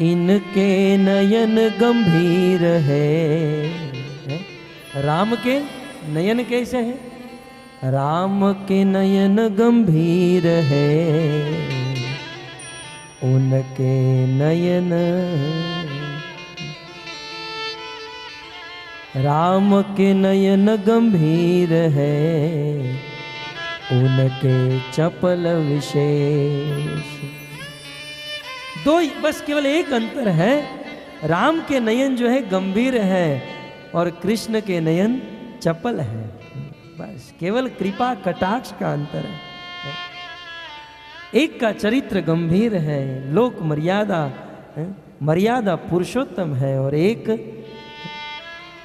इनके नयन गंभीर है। राम के नयन कैसे है? राम के नयन गंभीर है, उनके नयन, राम के नयन गंभीर है, उनके चपल विशेष। दो बस केवल एक अंतर है, राम के नयन जो है गंभीर है और कृष्ण के नयन चपल है। बस केवल कृपा कटाक्ष का अंतर है। एक का चरित्र गंभीर है, लोक मर्यादा मर्यादा पुरुषोत्तम है, और एक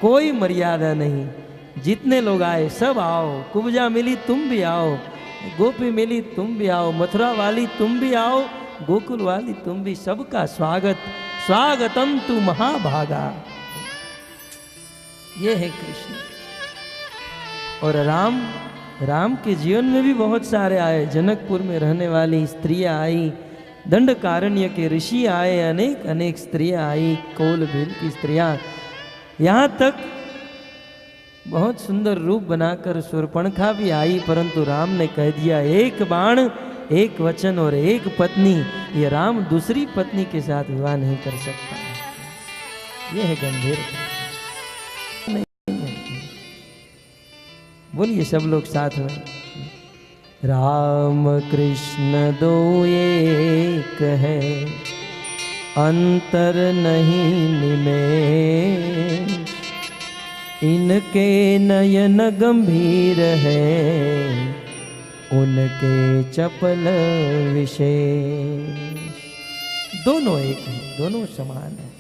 कोई मर्यादा नहीं, जितने लोग आए सब आओ, कुब्जा मिली तुम भी आओ, गोपी मिली तुम भी आओ, मथुरा वाली तुम भी आओ, गोकुल वाली तुम भी, सबका स्वागत, स्वागतम तू महाभागा। ये है कृष्ण। और राम के जीवन में भी बहुत सारे आए। जनकपुर में रहने वाली स्त्रियां आई, दंडकारण्य के ऋषि आए, अनेक अनेक स्त्रियां आई, कोल भील की स्त्रियां, यहाँ तक बहुत सुंदर रूप बनाकर शूर्पणखा भी आई, परंतु राम ने कह दिया एक बाण, एक वचन और एक पत्नी, ये राम दूसरी पत्नी के साथ विवाह नहीं कर सकता। ये है गंभीर। बोलिए सब लोग साथ में, राम कृष्ण दो एक है, अंतर नहीं निमेष, इनके नयन गंभीर है, उनके चपल विशेष। दोनों एक हैं, दोनों समान हैं,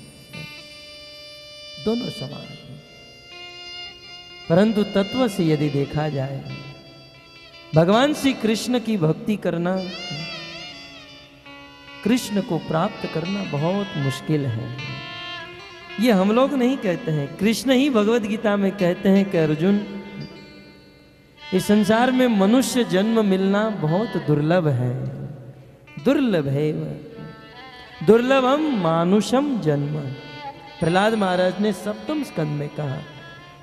दोनों समान हैं। परंतु तत्व से यदि देखा जाए, भगवान श्री कृष्ण की भक्ति करना, कृष्ण को प्राप्त करना बहुत मुश्किल है। ये हम लोग नहीं कहते हैं, कृष्ण ही भगवद गीता में कहते हैं कि अर्जुन, इस संसार में मनुष्य जन्म मिलना बहुत दुर्लभ है, दुर्लभ है, दुर्लभम मानुषम जन्म। प्रहलाद महाराज ने सप्तम स्कंद में कहा,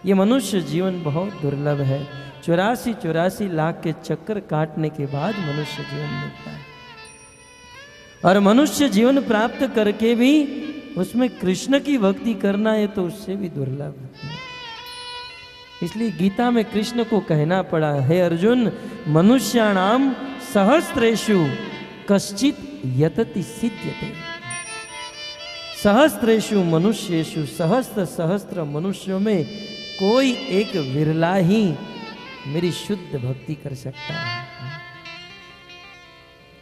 ये मनुष्य जीवन बहुत दुर्लभ है। 84 लाख के चक्कर काटने के बाद मनुष्य जीवन मिलता है, और मनुष्य जीवन प्राप्त करके भी उसमें कृष्ण की भक्ति करना है तो उससे भी दुर्लभ है। इसलिए गीता में कृष्ण को कहना पड़ा, हे अर्जुन, मनुष्याणाम सहस्रेषु कश्चित यतति सिद्ध्यते। सहस्रेषु मनुष्येषु, सहस्त्र सहस्त्र मनुष्यों में कोई एक विरला ही मेरी शुद्ध भक्ति कर सकता है।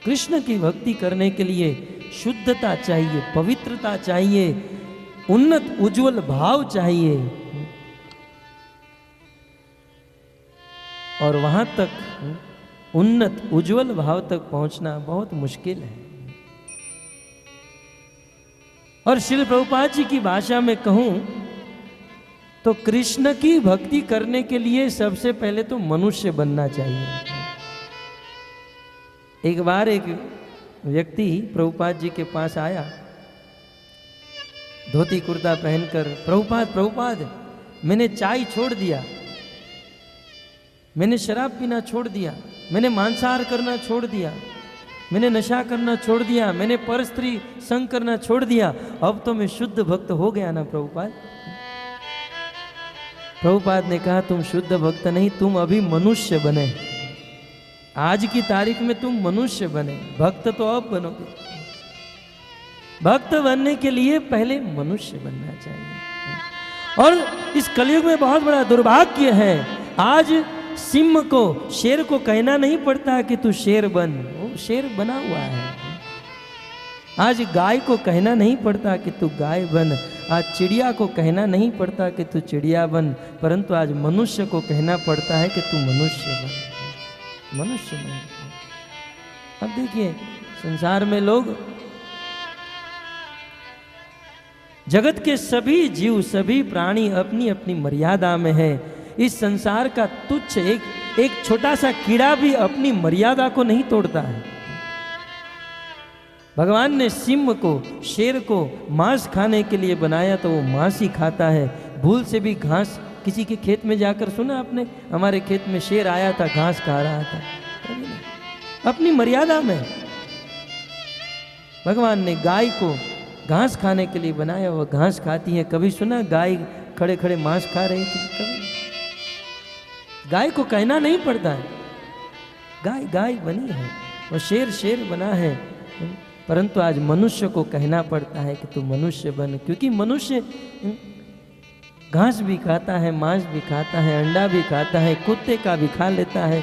कृष्ण की भक्ति करने के लिए शुद्धता चाहिए, पवित्रता चाहिए, उन्नत उज्जवल भाव चाहिए, और वहां तक उन्नत उज्जवल भाव तक पहुंचना बहुत मुश्किल है। और श्रील प्रभुपाद जी की भाषा में कहूं तो कृष्ण की भक्ति करने के लिए सबसे पहले तो मनुष्य बनना चाहिए। एक बार एक व्यक्ति प्रभुपाद जी के पास आया, धोती कुर्ता पहनकर, प्रभुपाद मैंने चाय छोड़ दिया, मैंने शराब पीना छोड़ दिया, मैंने मांसाहार करना छोड़ दिया, मैंने नशा करना छोड़ दिया, मैंने परस्त्री संग करना छोड़ दिया, अब तो मैं शुद्ध भक्त हो गया ना प्रभुपाद। प्रभुपाद ने कहा, तुम शुद्ध भक्त नहीं, तुम अभी मनुष्य बने, आज की तारीख में तुम मनुष्य बने, भक्त तो अब बनोगे। भक्त बनने के लिए पहले मनुष्य बनना चाहिए। और इस कलयुग में बहुत बड़ा दुर्भाग्य है, आज सिंह को, शेर को कहना नहीं पड़ता कि तू शेर बन, वो शेर बना हुआ है। आज गाय को कहना नहीं पड़ता कि तू गाय बन, आज चिड़िया को कहना नहीं पड़ता कि तू चिड़िया बन, परंतु आज मनुष्य को कहना पड़ता है कि तू मनुष्य बन, मनुष्य बन। अब देखिए संसार में लोग, जगत के सभी जीव, सभी प्राणी अपनी अपनी मर्यादा में है। इस संसार का तुच्छ एक छोटा सा कीड़ा भी अपनी मर्यादा को नहीं तोड़ता है। भगवान ने सिंह को, शेर को मांस खाने के लिए बनाया तो वो मांस ही खाता है। भूल से भी घास, किसी के खेत में जाकर सुना आपने, हमारे खेत में शेर आया था, घास खा रहा था, अपनी मर्यादा में। भगवान ने गाय को घास खाने के लिए बनाया, वह घास खाती है। कभी सुना गाय खड़े खड़े मांस खा रही थी? कभी। गाय को कहना नहीं पड़ता है, गाय गाय बनी है और शेर शेर बना है, परंतु आज मनुष्य को कहना पड़ता है कि तू मनुष्य बन, क्योंकि मनुष्य घास भी खाता है, मांस भी खाता है, अंडा भी खाता है, कुत्ते का भी खा लेता है,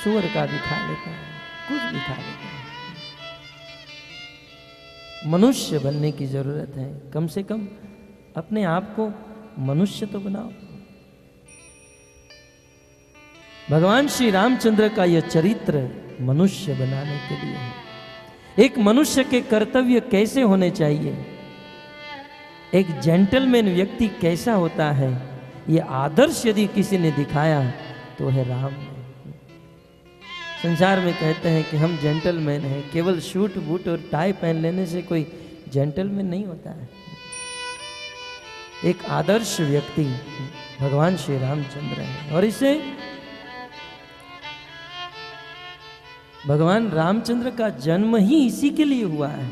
सूअर का भी खा लेता है, कुछ भी खा लेता है। मनुष्य बनने की जरूरत है, कम से कम अपने आप को मनुष्य तो बनाओ। भगवान श्री रामचंद्र का यह चरित्र मनुष्य बनाने के लिए है। एक मनुष्य के कर्तव्य कैसे होने चाहिए, एक जेंटलमैन व्यक्ति कैसा होता है, यह आदर्श यदि किसी ने दिखाया तो है राम। संसार में कहते हैं कि हम जेंटलमैन हैं, केवल सूट बूट और टाई पहन लेने से कोई जेंटलमैन नहीं होता है। एक आदर्श व्यक्ति भगवान श्री रामचंद्र है, और इसे भगवान रामचंद्र का जन्म ही इसी के लिए हुआ है।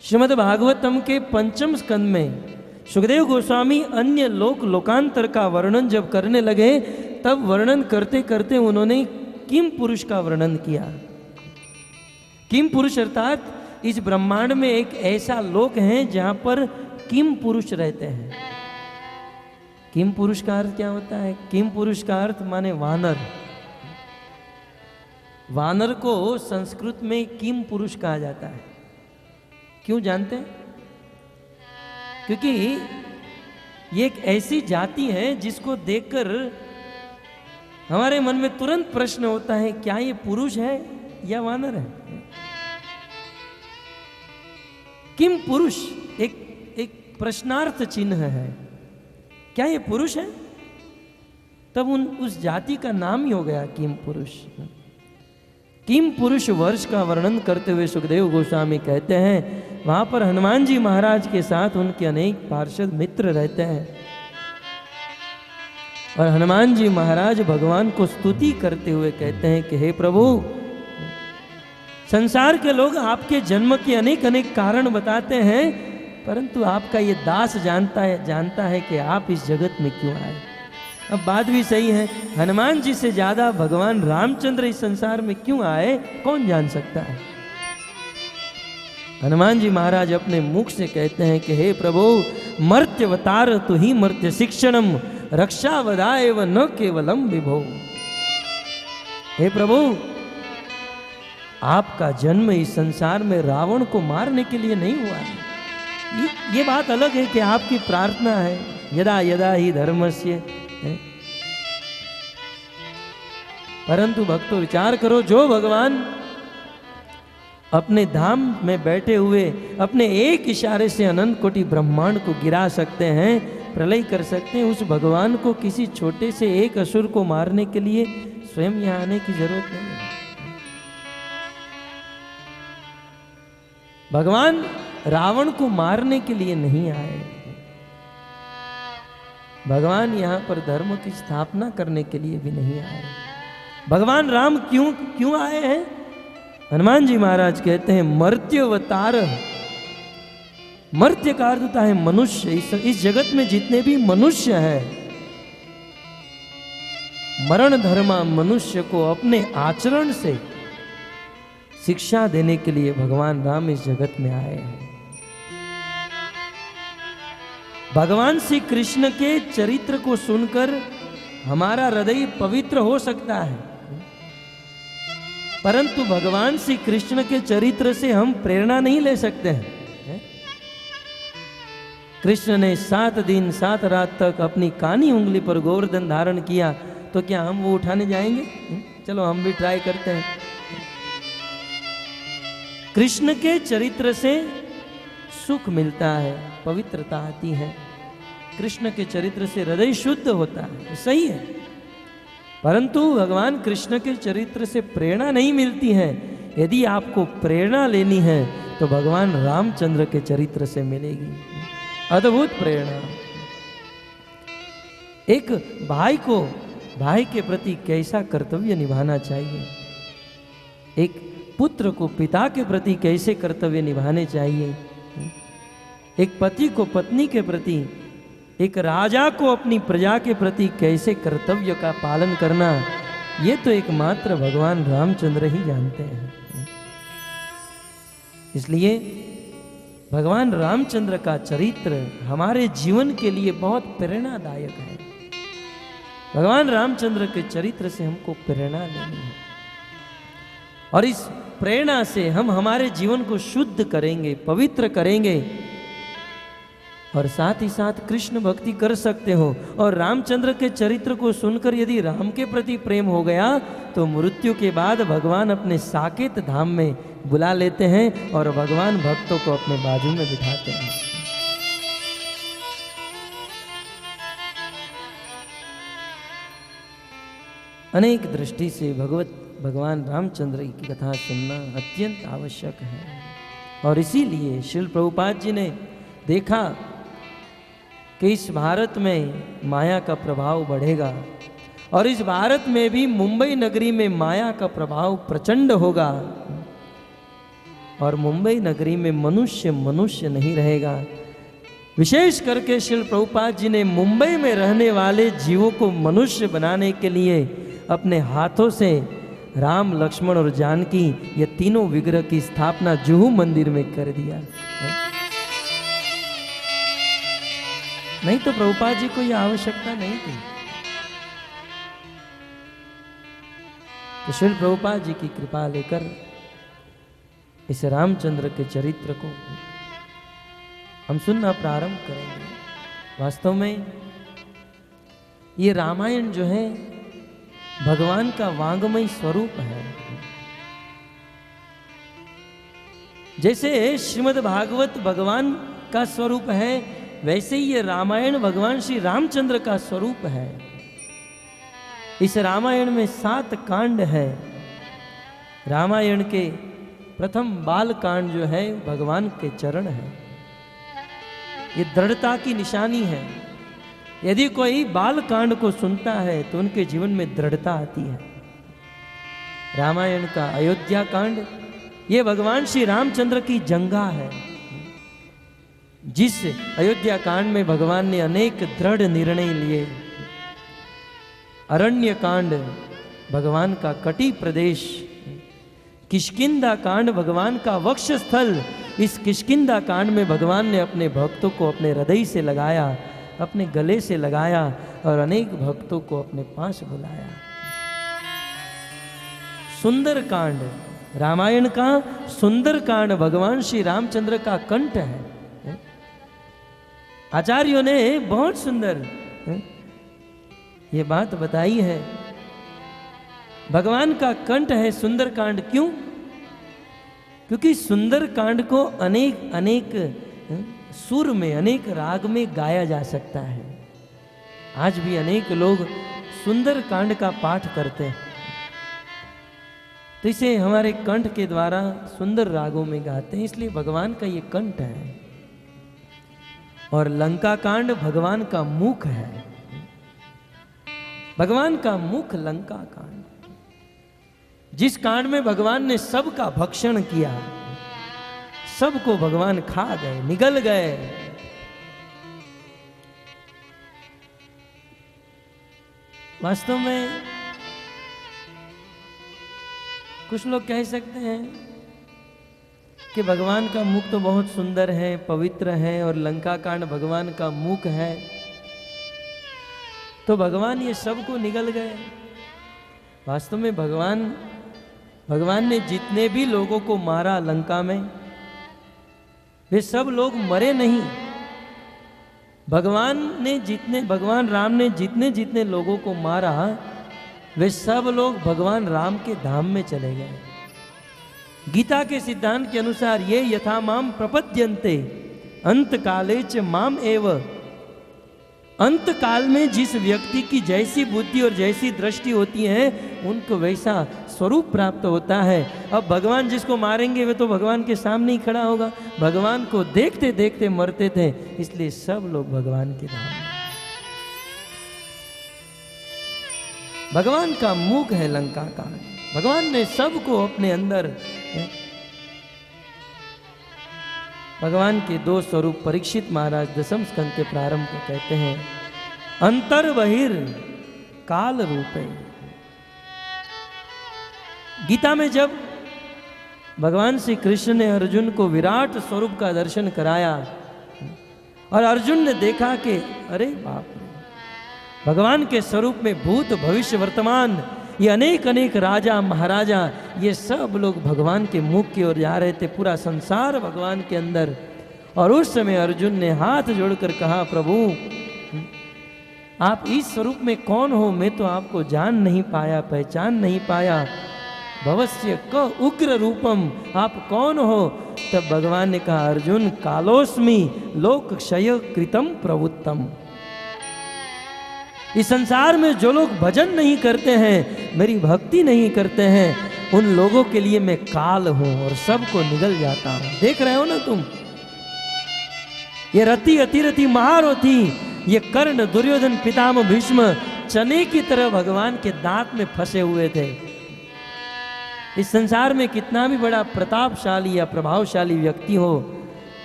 श्रीमद् भागवतम के 5वें स्कंद में सुखदेव गोस्वामी अन्य लोकांतर का वर्णन जब करने लगे, तब वर्णन करते करते उन्होंने किम पुरुष का वर्णन किया। किम पुरुष अर्थात इस ब्रह्मांड में एक ऐसा लोक है जहां पर किम पुरुष रहते हैं। किम पुरुष का अर्थ क्या होता है? किम पुरुष का अर्थ माने वानर। वानर को संस्कृत में किम पुरुष कहा जाता है। क्यों जानते हैं? क्योंकि ये एक ऐसी जाति है जिसको देखकर हमारे मन में तुरंत प्रश्न होता है, क्या ये पुरुष है या वानर है? किम पुरुष एक प्रश्नार्थ चिन्ह है, क्या ये पुरुष है? तब उस जाति का नाम ही हो गया किम पुरुष। किम पुरुष वर्ष का वर्णन करते हुए सुखदेव गोस्वामी कहते हैं, वहां पर हनुमान जी महाराज के साथ उनके अनेक पार्षद मित्र रहते हैं, और हनुमान जी महाराज भगवान को स्तुति करते हुए कहते हैं कि हे प्रभु, संसार के लोग आपके जन्म के अनेक अनेक कारण बताते हैं, परंतु आपका ये दास जानता है कि आप इस जगत में क्यों आए। अब बात भी सही है, हनुमान जी से ज्यादा भगवान रामचंद्र इस संसार में क्यों आए कौन जान सकता है। हनुमान जी महाराज अपने मुख से कहते हैं कि हे प्रभु, मर्त्यवतार तु ही मर्त्य शिक्षणम रक्षावदाय व न केवलम विभो। हे प्रभु, आपका जन्म इस संसार में रावण को मारने के लिए नहीं हुआ है। ये बात अलग है कि आपकी प्रार्थना है, यदा यदा ही धर्मस्य, परंतु भक्तों विचार करो, जो भगवान अपने धाम में बैठे हुए अपने एक इशारे से अनंत कोटि ब्रह्मांड को गिरा सकते हैं, प्रलय कर सकते हैं, उस भगवान को किसी छोटे से एक असुर को मारने के लिए स्वयं यहाँ आने की जरूरत नहीं है। भगवान रावण को मारने के लिए नहीं आए, भगवान यहाँ पर धर्म की स्थापना करने के लिए भी नहीं आए। भगवान राम क्यों आए हैं? हनुमान जी महाराज कहते हैं, मर्त्यावतार। मर्त्य का अर्थ होता है मनुष्य। इस जगत में जितने भी मनुष्य है, मरण धर्मा मनुष्य को अपने आचरण से शिक्षा देने के लिए भगवान राम इस जगत में आए हैं। भगवान श्री कृष्ण के चरित्र को सुनकर हमारा हृदय पवित्र हो सकता है, परंतु भगवान श्री कृष्ण के चरित्र से हम प्रेरणा नहीं ले सकते हैं। कृष्ण ने 7 दिन 7 रात तक अपनी कानी उंगली पर गोवर्धन धारण किया, तो क्या हम वो उठाने जाएंगे? चलो हम भी ट्राई करते हैं। कृष्ण के चरित्र से सुख मिलता है, पवित्रता आती है, कृष्ण के चरित्र से हृदय शुद्ध होता है, सही है, परंतु भगवान कृष्ण के चरित्र से प्रेरणा नहीं मिलती है, यदि आपको प्रेरणा लेनी है तो भगवान रामचंद्र के चरित्र से मिलेगी। अद्भुत प्रेरणा। एक भाई को भाई के प्रति कैसा कर्तव्य निभाना चाहिए, एक पुत्र को पिता के प्रति कैसे कर्तव्य निभाने चाहिए, एक पति को पत्नी के प्रति, एक राजा को अपनी प्रजा के प्रति कैसे कर्तव्य का पालन करना, ये तो एकमात्र भगवान रामचंद्र ही जानते हैं। इसलिए भगवान रामचंद्र का चरित्र हमारे जीवन के लिए बहुत प्रेरणादायक है। भगवान रामचंद्र के चरित्र से हमको प्रेरणा लेनी है और इस प्रेरणा से हम हमारे जीवन को शुद्ध करेंगे, पवित्र करेंगे और साथ ही साथ कृष्ण भक्ति कर सकते हो। और रामचंद्र के चरित्र को सुनकर यदि राम के प्रति प्रेम हो गया तो मृत्यु के बाद भगवान अपने साकेत धाम में बुला लेते हैं और भगवान भक्तों को अपने बाजू में बिठाते हैं। अनेक दृष्टि से भगवान रामचंद्र की कथा सुनना अत्यंत आवश्यक है और इसीलिए श्रील प्रभुपाद जी ने देखा कि इस भारत में माया का प्रभाव बढ़ेगा और इस भारत में भी मुंबई नगरी में माया का प्रभाव प्रचंड होगा और मुंबई नगरी में मनुष्य नहीं रहेगा। विशेष करके श्रील प्रभुपाद जी ने मुंबई में रहने वाले जीवों को मनुष्य बनाने के लिए अपने हाथों से राम, लक्ष्मण और जानकी ये तीनों विग्रह की स्थापना जुहू मंदिर में कर दिया। नहीं तो प्रभुपाद जी को यह आवश्यकता नहीं थी। तो श्री प्रभुपाद जी की कृपा लेकर इस रामचंद्र के चरित्र को हम सुनना प्रारंभ करेंगे। वास्तव में ये रामायण जो है भगवान का वांगमय स्वरूप है। जैसे श्रीमद् भागवत भगवान का स्वरूप है, वैसे ही ये रामायण भगवान श्री रामचंद्र का स्वरूप है। इस रामायण में 7 कांड है। रामायण के प्रथम बाल कांड जो है भगवान के चरण है। ये दृढ़ता की निशानी है। यदि कोई बाल कांड को सुनता है तो उनके जीवन में दृढ़ता आती है। रामायण का अयोध्या कांड ये भगवान श्री रामचंद्र की जंगा है। जिस अयोध्या कांड में भगवान ने अनेक दृढ़ निर्णय लिए। अरण्य कांड भगवान का कटी प्रदेश, किष्किंधा कांड भगवान का वक्षस्थल। इस किष्किंधा कांड में भगवान ने अपने भक्तों को अपने हृदय से लगाया, अपने गले से लगाया और अनेक भक्तों को अपने पास बुलाया। सुंदर कांड रामायण का सुंदर कांड भगवान श्री रामचंद्र का कंठ है। आचार्यों ने बहुत सुंदर ये बात बताई है। भगवान का कंठ है सुंदर कांड। क्यों? क्योंकि सुंदर कांड को अनेक अनेक सुर में, अनेक राग में गाया जा सकता है। आज भी अनेक लोग सुंदर कांड का पाठ करते हैं, तो इसे हमारे कंठ के द्वारा सुंदर रागों में गाते हैं, इसलिए भगवान का ये कंठ है। और लंका कांड भगवान का मुख है। भगवान का मुख लंका कांड, जिस कांड में भगवान ने सबका भक्षण किया, सबको भगवान खा गए, निगल गए। वास्तव में कुछ लोग कह सकते हैं कि भगवान का मुख तो बहुत सुंदर है, पवित्र है और लंका कांड भगवान का मुख है, तो भगवान ये सबको निगल गए। वास्तव में भगवान ने जितने भी लोगों को मारा लंका में, वे सब लोग मरे नहीं। भगवान राम ने जितने जितने लोगों को मारा, वे सब लोग भगवान राम के धाम में चले गए। गीता के सिद्धांत के अनुसार ये यथा माम प्रपद्यन्ते अंत काले च माम एव, अंत काल में जिस व्यक्ति की जैसी बुद्धि और जैसी दृष्टि होती है उनको वैसा स्वरूप प्राप्त होता है। अब भगवान जिसको मारेंगे वे तो भगवान के सामने ही खड़ा होगा। भगवान को देखते देखते मरते थे, इसलिए सब लोग भगवान के धाम में। भगवान का मुख है लंका का। भगवान ने सबको अपने अंदर, भगवान के दो स्वरूप परीक्षित महाराज दशम स्कंद के प्रारंभ को कहते हैं, अंतर बहिर काल रूपे। गीता में जब भगवान श्री कृष्ण ने अर्जुन को विराट स्वरूप का दर्शन कराया और अर्जुन ने देखा कि अरे बाप रे, भगवान के स्वरूप में भूत भविष्य वर्तमान ये अनेक अनेक राजा महाराजा ये सब लोग भगवान के मुख की ओर जा रहे थे, पूरा संसार भगवान के अंदर। और उस समय अर्जुन ने हाथ जोड़कर कहा, प्रभु आप इस स्वरूप में कौन हो? मैं तो आपको जान नहीं पाया, पहचान नहीं पाया। भवस्य क उग्र रूपम, आप कौन हो? तब भगवान ने कहा, अर्जुन कालोस्मि लोक क्षय कृतम प्रवुत्तम। इस संसार में जो लोग भजन नहीं करते हैं, मेरी भक्ति नहीं करते हैं, उन लोगों के लिए मैं काल हूं और सबको निगल जाता हूं। देख रहे हो ना तुम, ये रति अतिरथी महारथी, ये कर्ण दुर्योधन पितामह भीष्म चने की तरह भगवान के दांत में फंसे हुए थे। इस संसार में कितना भी बड़ा प्रतापशाली या प्रभावशाली व्यक्ति हो,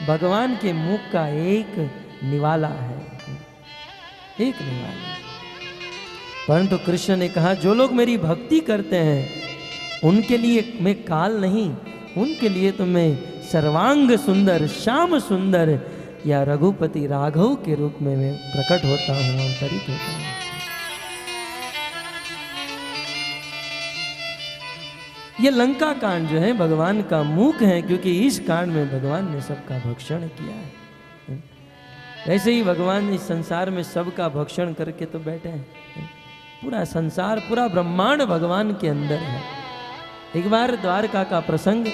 भगवान के मुख का एक निवाला है, एक निवाला। परंतु कृष्ण ने कहा, जो लोग मेरी भक्ति करते हैं उनके लिए मैं काल नहीं, उनके लिए तो मैं सर्वांग सुंदर, श्याम सुंदर या रघुपति राघव के रूप में मैं प्रकट होता हूं, अवतरित होता हूं। ये लंका कांड जो है भगवान का मुख है, क्योंकि इस कांड में भगवान ने सबका भक्षण किया है। ऐसे ही भगवान इस संसार में सबका भक्षण करके तो बैठे हैं। पूरा संसार, पूरा ब्रह्मांड भगवान के अंदर है। एक बार द्वारका का प्रसंग,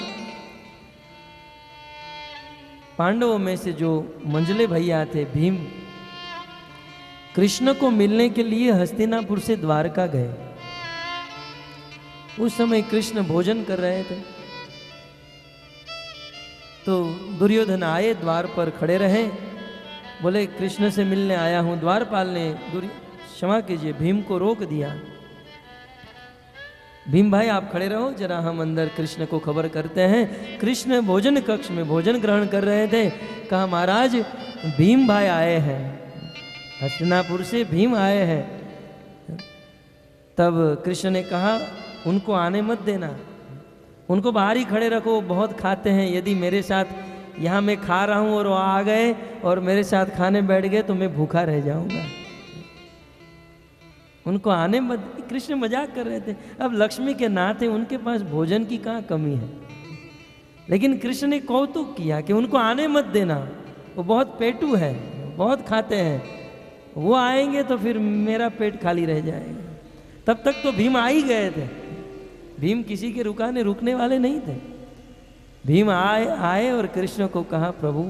पांडवों में से जो मंझले भैया थे भीम, कृष्ण को मिलने के लिए हस्तिनापुर से द्वारका गए। उस समय कृष्ण भोजन कर रहे थे, तो दुर्योधन आए, द्वार पर खड़े रहे, बोले कृष्ण से मिलने आया हूं। द्वारपाल ने क्षमा कीजिए, भीम को रोक दिया। भीम भाई आप खड़े रहो, जरा हम अंदर कृष्ण को खबर करते हैं। कृष्ण भोजन कक्ष में भोजन ग्रहण कर रहे थे। कहा, महाराज भीम भाई आए हैं, हस्तिनापुर से भीम आए हैं। तब कृष्ण ने कहा, उनको आने मत देना, उनको बाहर ही खड़े रखो, बहुत खाते हैं। यदि मेरे साथ यहाँ मैं खा रहा हूँ और वो आ गए और मेरे साथ खाने बैठ गए तो मैं भूखा रह जाऊंगा, उनको आने मत। कृष्ण मजाक कर रहे थे। अब लक्ष्मी के नाथ है, उनके पास भोजन की कहाँ कमी है, लेकिन कृष्ण ने कौतुक किया कि उनको आने मत देना, वो बहुत पेटू है, बहुत खाते हैं, वो आएंगे तो फिर मेरा पेट खाली रह जाएगा। तब तक तो भीम आ ही गए थे। भीम किसी के रुकने वाले नहीं थे। भीम आए और कृष्ण को कहा, प्रभु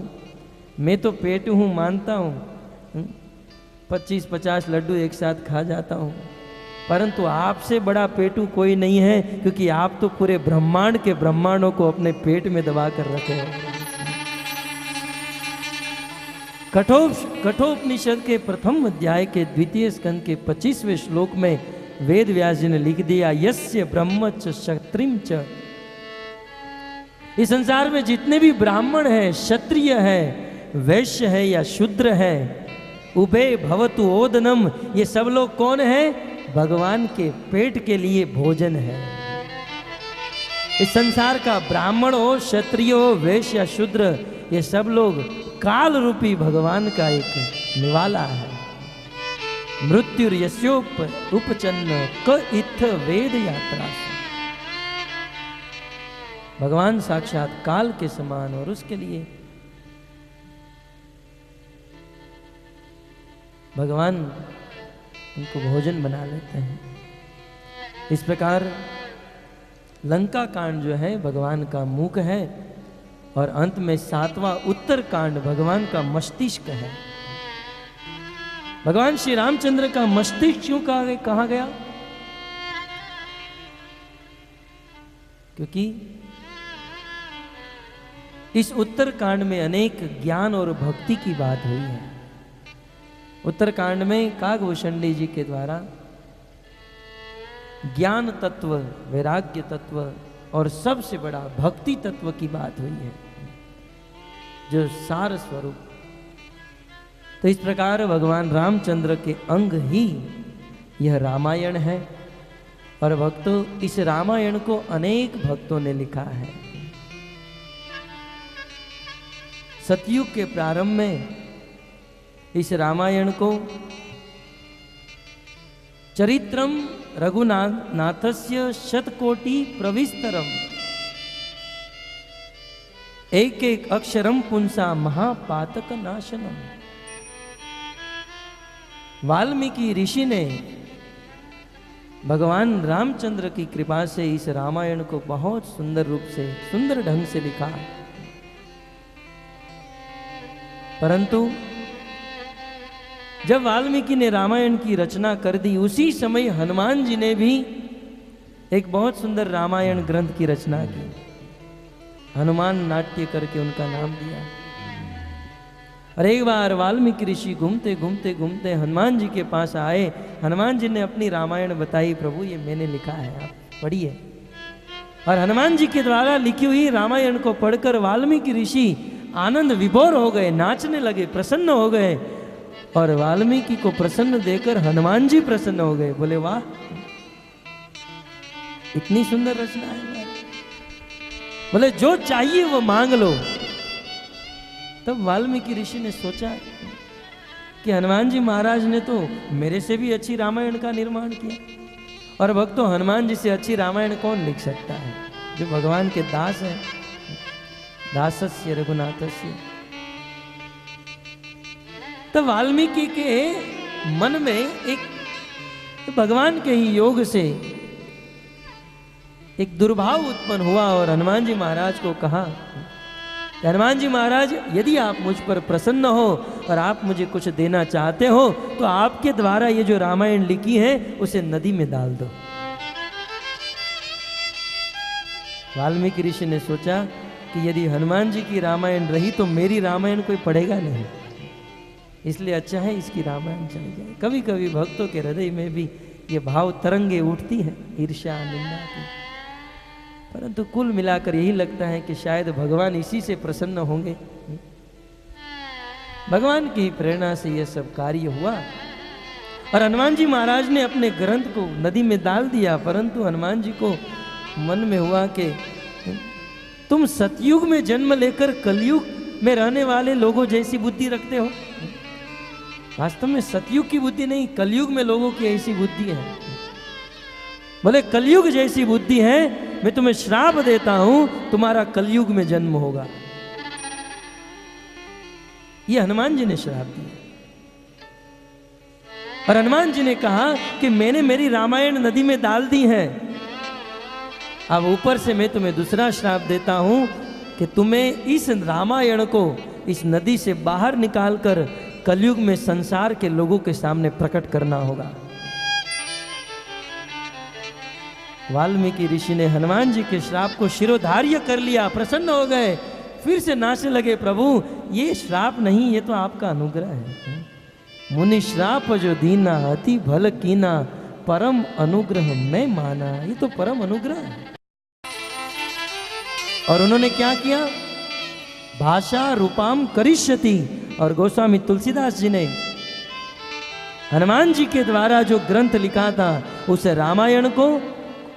मैं तो पेटू हूँ, मानता हूँ, 25-50 लड्डू एक साथ खा जाता हूँ, परंतु आपसे बड़ा पेटू कोई नहीं है, क्योंकि आप तो पूरे ब्रह्मांड के ब्रह्मांडों को अपने पेट में दबा कर रखे हैं। कठोपनिषद के प्रथम अध्याय के द्वितीय स्कंद के 25वें श्लोक में वेद व्यास जी ने लिख दिया, यस्य ब्रह्मच क्षत्रिम च। इस संसार में जितने भी ब्राह्मण है, क्षत्रिय है, वैश्य है या शूद्र है, उभे भवतु ओदनम, ये सब लोग कौन है? भगवान के पेट के लिए भोजन है। इस संसार का ब्राह्मण हो, क्षत्रिय हो, वैश्य या शूद्र, ये सब लोग काल रूपी भगवान का एक निवाला है। मृत्यु यस्योप उपचन्न क इत्थ वेद यात्रा। भगवान साक्षात काल के समान, और उसके लिए भगवान उनको भोजन बना लेते हैं। इस प्रकार लंका कांड जो है भगवान का मुख है, और अंत में 7वां उत्तर कांड भगवान का मस्तिष्क है। भगवान श्री रामचंद्र का मस्तिष्क क्यों कहा गया? क्योंकि इस उत्तरकांड में अनेक ज्ञान और भक्ति की बात हुई है। उत्तरकांड में काकभूषणी जी के द्वारा ज्ञान तत्व, वैराग्य तत्व और सबसे बड़ा भक्ति तत्व की बात हुई है, जो सार स्वरूप। तो इस प्रकार भगवान रामचंद्र के अंग ही यह रामायण है। और भक्तों, इस रामायण को अनेक भक्तों ने लिखा है। सतयुग के प्रारंभ में इस रामायण को चरित्रम रघुनाथस्य शतकोटि प्रविस्तरम एक एक अक्षरम पुंसा महापातक नाशनम। वाल्मीकि ऋषि ने भगवान रामचंद्र की कृपा से इस रामायण को बहुत सुंदर रूप से, सुंदर ढंग से लिखा। परंतु जब वाल्मीकि ने रामायण की रचना कर दी, उसी समय हनुमान जी ने भी एक बहुत सुंदर रामायण ग्रंथ की रचना की। हनुमान नाट्य करके उनका नाम दिया। और एक बार वाल्मीकि ऋषि घूमते घूमते घूमते हनुमान जी के पास आए। हनुमान जी ने अपनी रामायण बताई, प्रभु ये मैंने लिखा है, आप पढ़िए। और हनुमान जी के द्वारा लिखी हुई रामायण को पढ़कर वाल्मीकि ऋषि आनंद विभोर हो गए, नाचने लगे, प्रसन्न हो गए। और वाल्मीकि को प्रसन्न देकर हनुमान जी प्रसन्न हो गए, बोले वाह, इतनी सुंदर रचना है। बोले जो चाहिए वो मांग लो। तब वाल्मीकि ऋषि ने सोचा कि हनुमान जी महाराज ने तो मेरे से भी अच्छी रामायण का निर्माण किया। और भक्तों, हनुमान जी से अच्छी रामायण कौन लिख सकता है, जो भगवान के दास है। दासस्य रघुनाथस्य। तब वाल्मीकि के मन में एक भगवान के ही योग से एक दुर्भाव उत्पन्न हुआ और हनुमान जी महाराज को कहा, हनुमान जी महाराज, यदि आप मुझ पर प्रसन्न हो और आप मुझे कुछ देना चाहते हो तो आपके द्वारा ये जो रामायण लिखी है उसे नदी में डाल दो। वाल्मीकि ऋषि ने सोचा कि यदि हनुमान जी की रामायण रही तो मेरी रामायण कोई पढ़ेगा नहीं, इसलिए अच्छा है इसकी रामायण चली जाए। कभी कभी भक्तों के हृदय में भी ये भाव तरंगे उठती हैं, ईर्ष्या निंदा की। परंतु कुल मिलाकर यही लगता है कि शायद भगवान इसी से प्रसन्न होंगे। भगवान की प्रेरणा से यह सब कार्य हुआ। और हनुमान जी महाराज ने अपने ग्रंथ को नदी में डाल दिया। परंतु हनुमान जी को मन में हुआ कि तुम सतयुग में जन्म लेकर कलयुग में रहने वाले लोगों जैसी बुद्धि रखते हो। वास्तव में सतयुग की बुद्धि नहीं, कलयुग में लोगों की ऐसी बुद्धि है। बोले कलयुग जैसी बुद्धि है, मैं तुम्हें श्राप देता हूं, तुम्हारा कलयुग में जन्म होगा। ये हनुमान जी ने श्राप दिया। और हनुमान जी ने कहा कि मैंने मेरी रामायण नदी में डाल दी है, अब ऊपर से मैं तुम्हें दूसरा श्राप देता हूं कि तुम्हें इस रामायण को इस नदी से बाहर निकालकर कलयुग में संसार के लोगों के सामने प्रकट करना होगा। वाल्मीकि ऋषि ने हनुमान जी के श्राप को शिरोधार्य कर लिया, प्रसन्न हो गए, फिर से नाचने लगे, प्रभु ये श्राप नहीं, ये तो आपका अनुग्रह है। मुनि श्राप जो दीना अति भल कीना, परम अनुग्रह मैं माना। ये तो परम अनुग्रह है। और उन्होंने क्या किया, भाषा रूपाम करिष्यति। और गोस्वामी तुलसीदास जी ने हनुमान जी के द्वारा जो ग्रंथ लिखा था उस रामायण को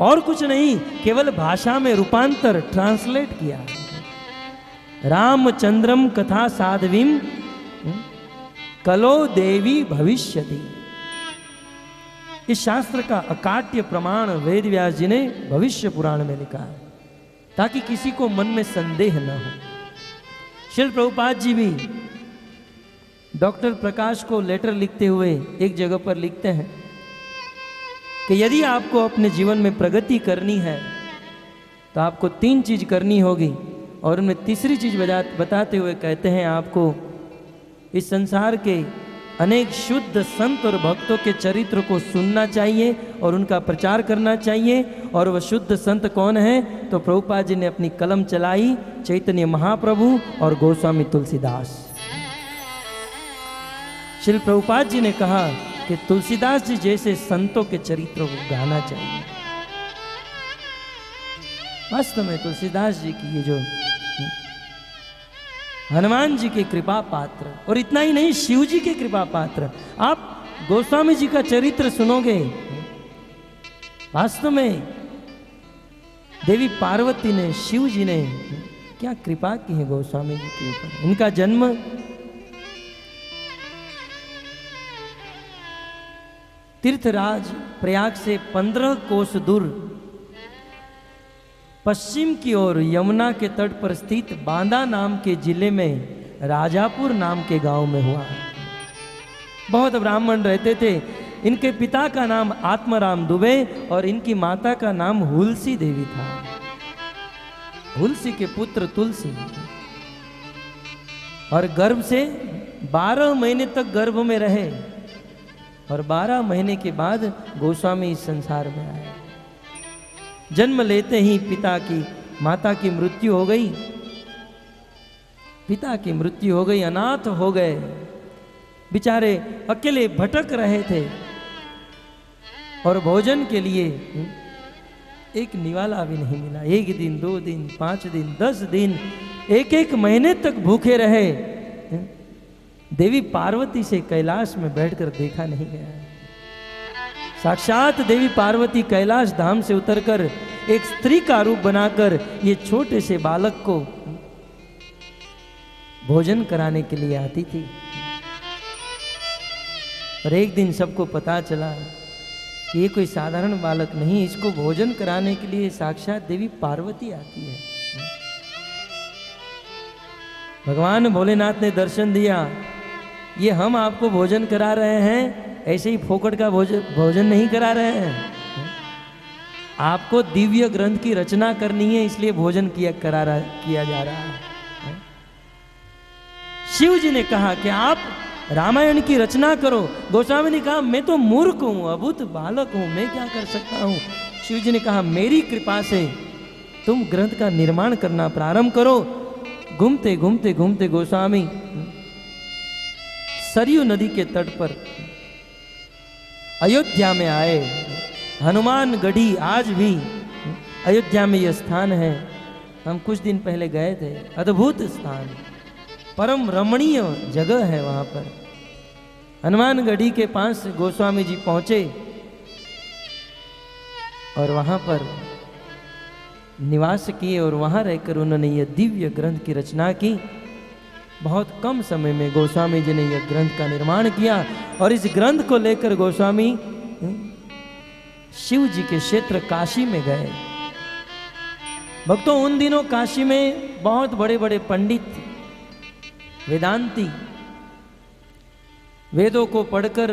और कुछ नहीं, केवल भाषा में रूपांतर, ट्रांसलेट किया। रामचंद्रम कथा साध्वीम कलो देवी भविष्यति। इस शास्त्र का अकाट्य प्रमाण वेद व्यास जी ने भविष्य पुराण में लिखा है, ताकि किसी को मन में संदेह न हो। श्रील प्रभुपाद जी भी डॉक्टर प्रकाश को लेटर लिखते हुए एक जगह पर लिखते हैं कि यदि आपको अपने जीवन में प्रगति करनी है तो आपको 3 चीज करनी होगी। और उनमें तीसरी चीज बताते हुए कहते हैं, आपको इस संसार के अनेक शुद्ध संत और भक्तों के चरित्र को सुनना चाहिए और उनका प्रचार करना चाहिए। और वह शुद्ध संत कौन है? तो प्रभुपाद जी ने अपनी कलम चलाई, चैतन्य महाप्रभु और गोस्वामी तुलसीदास। श्री प्रभुपाद जी ने कहा कि तुलसीदास जी जैसे संतों के चरित्रों को गाना चाहिए। वास्तव में तुलसीदास जी की ये जो हनुमान जी के कृपा पात्र, और इतना ही नहीं, शिव जी के कृपा पात्र। आप गोस्वामी जी का चरित्र सुनोगे, वास्तव में देवी पार्वती ने, शिव जी ने क्या कृपा की है गोस्वामी जी के ऊपर। इनका जन्म तीर्थराज प्रयाग से 15 कोस दूर पश्चिम की ओर यमुना के तट पर स्थित बांदा नाम के जिले में राजापुर नाम के गांव में हुआ। बहुत ब्राह्मण रहते थे। इनके पिता का नाम आत्माराम दुबे और इनकी माता का नाम हुलसी देवी था। हुलसी के पुत्र तुलसी। और गर्भ से 12 महीने तक गर्भ में रहे और 12 महीने के बाद गोस्वामी इस संसार में आए। जन्म लेते ही माता की मृत्यु हो गई। पिता की मृत्यु हो गई, अनाथ हो गए, बेचारे अकेले भटक रहे थे और भोजन के लिए एक निवाला भी नहीं मिला। 1 दिन, 2 दिन, 5 दिन, 10 दिन, 1 महीने तक भूखे रहे। देवी पार्वती से कैलाश में बैठकर देखा नहीं गया। साक्षात देवी पार्वती कैलाश धाम से उतरकर एक स्त्री का रूप बनाकर ये छोटे से बालक को भोजन कराने के लिए आती थी। और एक दिन सबको पता चला कि ये कोई साधारण बालक नहीं, इसको भोजन कराने के लिए साक्षात देवी पार्वती आती है। भगवान भोलेनाथ ने दर्शन दिया, ये हम आपको भोजन करा रहे हैं, ऐसे ही फोकट का भोजन नहीं करा रहे हैं। आपको दिव्य ग्रंथ की रचना करनी है, इसलिए भोजन किया जा रहा है। शिव जी ने कहा कि आप रामायण की रचना करो। गोस्वामी ने कहा मैं तो मूर्ख हूं, अभूत बालक हूं, मैं क्या कर सकता हूं। शिव जी ने कहा मेरी कृपा से तुम ग्रंथ का निर्माण करना प्रारंभ करो। घूमते घूमते घूमते गोस्वामी सरयू नदी के तट पर अयोध्या में आए। हनुमान गढ़ी आज भी अयोध्या में यह स्थान है। हम कुछ दिन पहले गए थे, अद्भुत स्थान, परम रमणीय जगह है। वहां पर हनुमान गढ़ी के पास गोस्वामी जी पहुंचे और वहां पर निवास किए और वहां रहकर उन्होंने यह दिव्य ग्रंथ की रचना की। बहुत कम समय में गोस्वामी जी ने यह ग्रंथ का निर्माण किया और इस ग्रंथ को लेकर गोस्वामी शिव जी के क्षेत्र काशी में गए। भक्तों, उन दिनों काशी में बहुत बड़े बड़े पंडित, वेदांती, वेदों को पढ़कर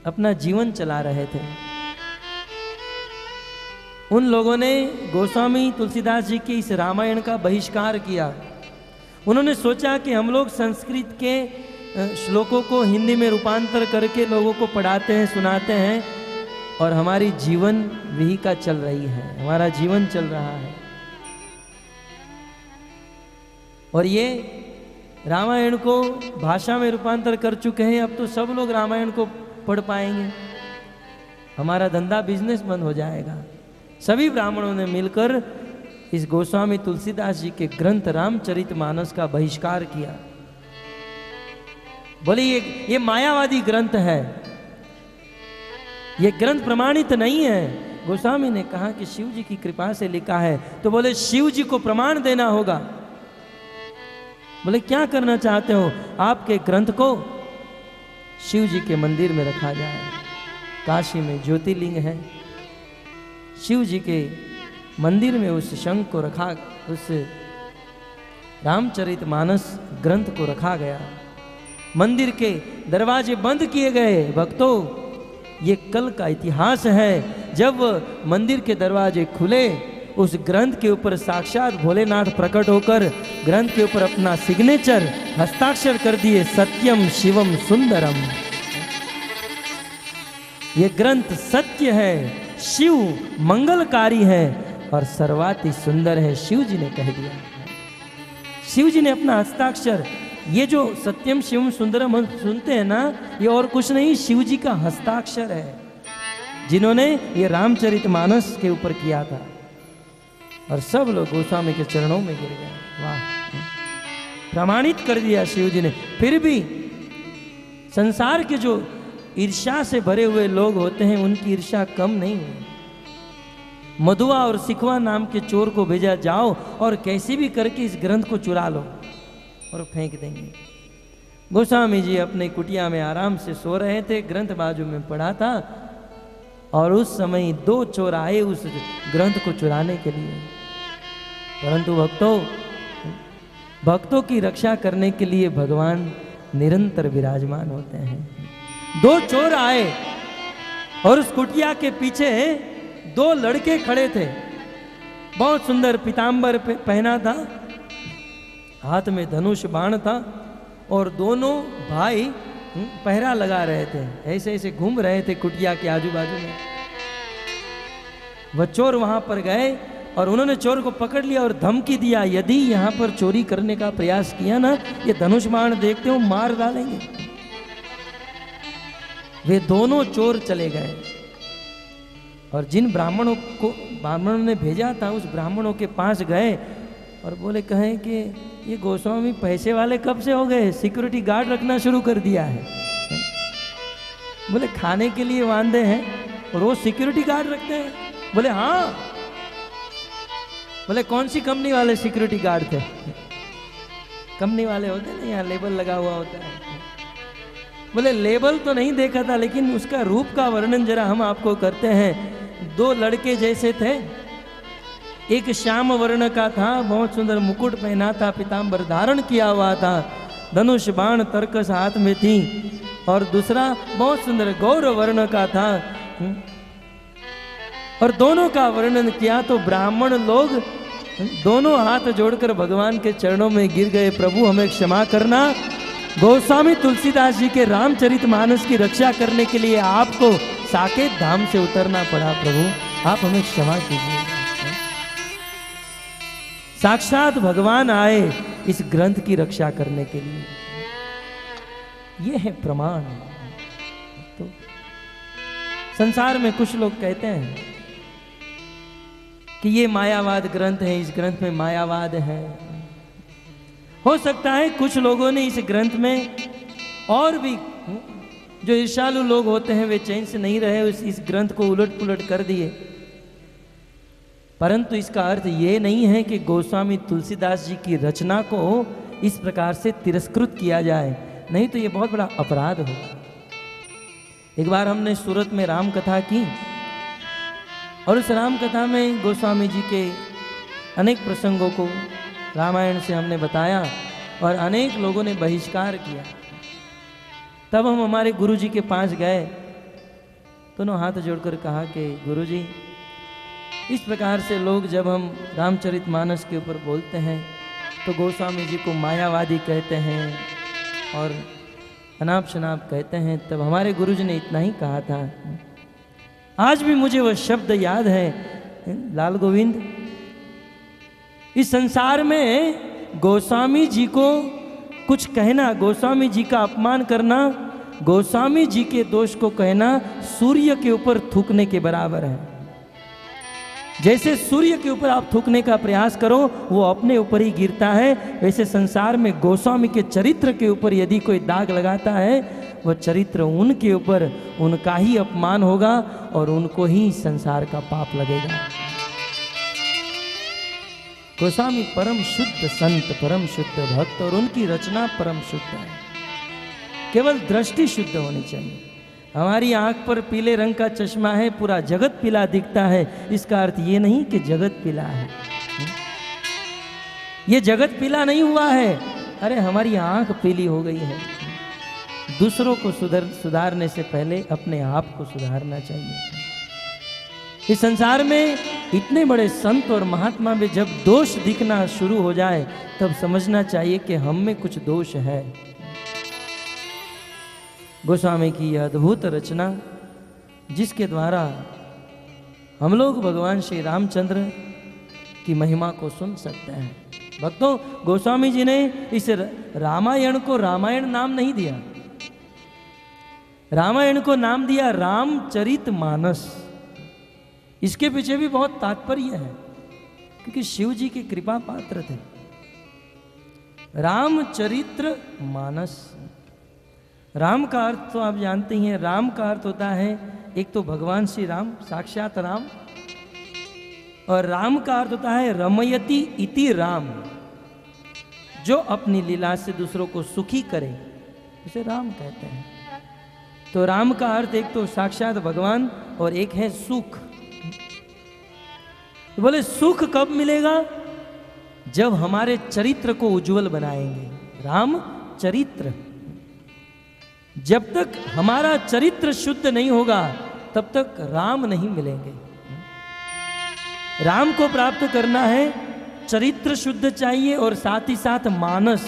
अपना जीवन चला रहे थे। उन लोगों ने गोस्वामी तुलसीदास जी के इस रामायण का बहिष्कार किया। उन्होंने सोचा कि हम लोग संस्कृत के श्लोकों को हिंदी में रूपांतर करके लोगों को पढ़ाते हैं, सुनाते हैं और हमारी जीवन विहिका चल रही है, हमारा जीवन चल रहा है। और ये रामायण को भाषा में रूपांतर कर चुके हैं। अब तो सब लोग रामायण को पढ़ पाएंगे, हमारा धंधा बिजनेस बंद हो जाएगा। सभी ब्राह्मणों ने मिलकर इस गोस्वामी तुलसीदास जी के ग्रंथ रामचरितमानस का बहिष्कार किया। बोले ये मायावादी ग्रंथ है, ये ग्रंथ प्रमाणित नहीं है। गोस्वामी ने कहा कि शिव जी की कृपा से लिखा है, तो बोले शिव जी को प्रमाण देना होगा। बोले क्या करना चाहते हो? आपके ग्रंथ को शिव जी के मंदिर में रखा जाए। काशी में ज्योतिर्लिंग है, शिव जी के मंदिर में उस शंख को रखा, उस रामचरितमानस ग्रंथ को रखा गया। मंदिर के दरवाजे बंद किए गए। भक्तों, ये कल का इतिहास है। जब मंदिर के दरवाजे खुले, उस ग्रंथ के ऊपर साक्षात भोलेनाथ प्रकट होकर ग्रंथ के ऊपर अपना सिग्नेचर हस्ताक्षर कर दिए, सत्यम शिवम सुंदरम। ये ग्रंथ सत्य है, शिव मंगलकारी है और सर्वाति सुंदर है, शिव जी ने कह दिया। शिव जी ने अपना हस्ताक्षर, ये जो सत्यम शिवम सुंदरम हम सुनते हैं ना, ये और कुछ नहीं, शिव जी का हस्ताक्षर है, जिन्होंने ये रामचरितमानस के ऊपर किया था। और सब लोग गोस्वामी के चरणों में गिर गए। वाह, प्रमाणित कर दिया शिव जी ने। फिर भी संसार के जो ईर्ष्या से भरे हुए लोग होते हैं, उनकी ईर्ष्या कम नहीं हुई। मधुआ और सिखवा नाम के चोर को भेजा, जाओ और कैसे भी करके इस ग्रंथ को चुरा लो और फेंक देंगे। गोस्वामी जी अपने कुटिया में आराम से सो रहे थे, ग्रंथ बाजू में पड़ा था और उस समय 2 चोर आए उस ग्रंथ को चुराने के लिए। परंतु भक्तों की रक्षा करने के लिए भगवान निरंतर विराजमान होते हैं। 2 चोर आए और उस कुटिया के पीछे 2 लड़के खड़े थे, बहुत सुंदर पीतांबर पहना था, हाथ में धनुष बाण था और दोनों भाई पहरा लगा रहे थे, ऐसे ऐसे घूम रहे थे कुटिया के आजू बाजू में। वह चोर वहां पर गए और उन्होंने चोर को पकड़ लिया और धमकी दिया, यदि यहां पर चोरी करने का प्रयास किया ना, ये धनुष बाण देखते हो मार डालेंगे। वे दोनों चोर चले गए और जिन ब्राह्मणों ने भेजा था, उस ब्राह्मणों के पास गए और बोले, कहें कि ये गोस्वामी पैसे वाले कब से हो गए, सिक्योरिटी गार्ड रखना शुरू कर दिया है। बोले खाने के लिए वांदे हैं और वो सिक्योरिटी गार्ड रखते हैं। बोले हाँ। बोले कौन सी कंपनी वाले सिक्योरिटी गार्ड थे? कंपनी वाले होते ना, यहाँ लेबल लगा हुआ होता है। बोले लेबल तो नहीं देखा था, लेकिन उसका रूप का वर्णन जरा हम आपको करते हैं। 2 लड़के जैसे थे, एक श्याम वर्ण का था, बहुत सुंदर मुकुट पहना था, पीतांबर धारण किया हुआ था, धनुष बाण तरकस हाथ में थी, और दूसरा बहुत सुंदर गौर वर्ण का था। और दोनों का वर्णन किया तो ब्राह्मण लोग दोनों हाथ जोड़कर भगवान के चरणों में गिर गए, प्रभु हमें क्षमा करना, गोस्वामी तुलसीदास जी के रामचरितमानस की रक्षा करने के लिए आपको साकेत धाम से उतरना पड़ा, प्रभु आप हमें क्षमा कीजिए। साक्षात भगवान आए इस ग्रंथ की रक्षा करने के लिए, यह है प्रमाण। तो संसार में कुछ लोग कहते हैं कि ये मायावाद ग्रंथ है, इस ग्रंथ में मायावाद है। हो सकता है कुछ लोगों ने इस ग्रंथ में, और भी जो ईर्ष्यालु लोग होते हैं वे चैन से नहीं रहे, इस ग्रंथ को उलट पुलट कर दिए। परंतु इसका अर्थ ये नहीं है कि गोस्वामी तुलसीदास जी की रचना को इस प्रकार से तिरस्कृत किया जाए, नहीं तो ये बहुत बड़ा अपराध होगा। एक बार हमने सूरत में राम कथा की और उस राम कथा में गोस्वामी जी के अनेक प्रसंगों को रामायण से हमने बताया और अनेक लोगों ने बहिष्कार किया। तब हम हमारे गुरुजी के पास गए, दोनों हाथ जोड़कर कहा कि गुरुजी, इस प्रकार से लोग जब हम रामचरितमानस के ऊपर बोलते हैं तो गोस्वामी जी को मायावादी कहते हैं और अनाप शनाप कहते हैं। तब हमारे गुरुजी ने इतना ही कहा था, आज भी मुझे वह शब्द याद है, लाल गोविंद, इस संसार में गोस्वामी जी को कुछ कहना, गोस्वामी जी का अपमान करना, गोस्वामी जी के दोष को कहना सूर्य के ऊपर थूकने के बराबर है। जैसे सूर्य के ऊपर आप थूकने का प्रयास करो वो अपने ऊपर ही गिरता है, वैसे संसार में गोस्वामी के चरित्र के ऊपर यदि कोई दाग लगाता है, वह चरित्र उनके ऊपर उनका ही अपमान होगा और उनको ही संसार का पाप लगेगा। गोस्वामी परम शुद्ध संत, परम शुद्ध भक्त और उनकी रचना परम शुद्ध है। केवल दृष्टि शुद्ध होनी चाहिए। हमारी आंख पर पीले रंग का चश्मा है, पूरा जगत पीला दिखता है, इसका अर्थ ये नहीं कि जगत पीला है। ये जगत पीला नहीं हुआ है, अरे हमारी आंख पीली हो गई है। दूसरों को सुधारने से पहले अपने आप को सुधारना चाहिए। इस संसार में इतने बड़े संत और महात्मा में जब दोष दिखना शुरू हो जाए तब समझना चाहिए कि हम में कुछ दोष है। गोस्वामी की यह अद्भुत रचना जिसके द्वारा हम लोग भगवान श्री रामचंद्र की महिमा को सुन सकते हैं। भक्तों, गोस्वामी जी ने इस रामायण को रामायण नाम नहीं दिया, रामायण को नाम दिया रामचरितमानस। इसके पीछे भी बहुत तात्पर्य है, क्योंकि शिव जी की कृपा पात्र थे। रामचरित्र मानस, राम का अर्थ तो आप जानते ही हैं, राम का अर्थ होता है एक तो भगवान श्री राम, साक्षात राम, और राम का अर्थ होता है रमयति इति राम, जो अपनी लीला से दूसरों को सुखी करे उसे राम कहते हैं। तो राम का अर्थ एक तो साक्षात भगवान और एक है सुख। तो बोले सुख कब मिलेगा? जब हमारे चरित्र को उज्जवल बनाएंगे। राम चरित्र, जब तक हमारा चरित्र शुद्ध नहीं होगा तब तक राम नहीं मिलेंगे। राम को प्राप्त करना है, चरित्र शुद्ध चाहिए और साथ ही साथ मानस,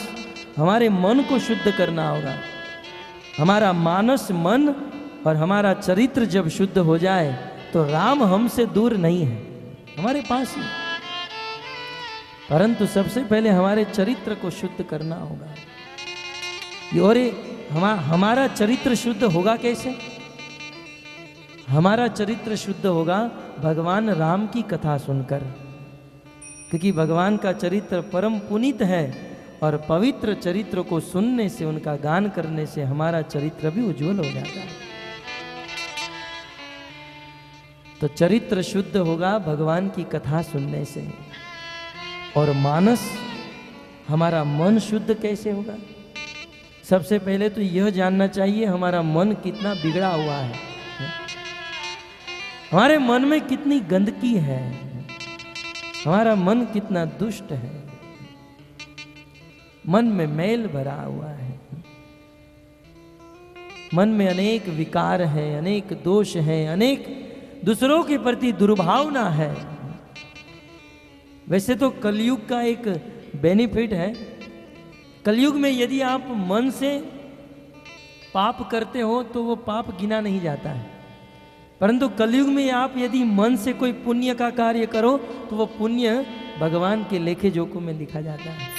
हमारे मन को शुद्ध करना होगा। हमारा मानस, मन और हमारा चरित्र जब शुद्ध हो जाए तो राम हमसे दूर नहीं है, हमारे पास ही। परंतु सबसे पहले हमारे चरित्र को शुद्ध करना होगा। और हमारा चरित्र शुद्ध होगा कैसे? हमारा चरित्र शुद्ध होगा भगवान राम की कथा सुनकर, क्योंकि भगवान का चरित्र परम पुनीत है और पवित्र चरित्र को सुनने से, उनका गान करने से हमारा चरित्र भी उज्जवल हो जाता है। तो चरित्र शुद्ध होगा भगवान की कथा सुनने से। और मानस, हमारा मन शुद्ध कैसे होगा? सबसे पहले तो यह जानना चाहिए हमारा मन कितना बिगड़ा हुआ है, हमारे मन में कितनी गंदगी है, हमारा मन कितना दुष्ट है, मन में मैल भरा हुआ है, मन में अनेक विकार है, अनेक दोष है, अनेक दूसरों के प्रति दुर्भावना है। वैसे तो कलयुग का एक बेनिफिट है, कलयुग में यदि आप मन से पाप करते हो तो वो पाप गिना नहीं जाता है, परंतु कलयुग में आप यदि मन से कोई पुण्य का कार्य करो तो वो पुण्य भगवान के लेखे जोखों में लिखा जाता है।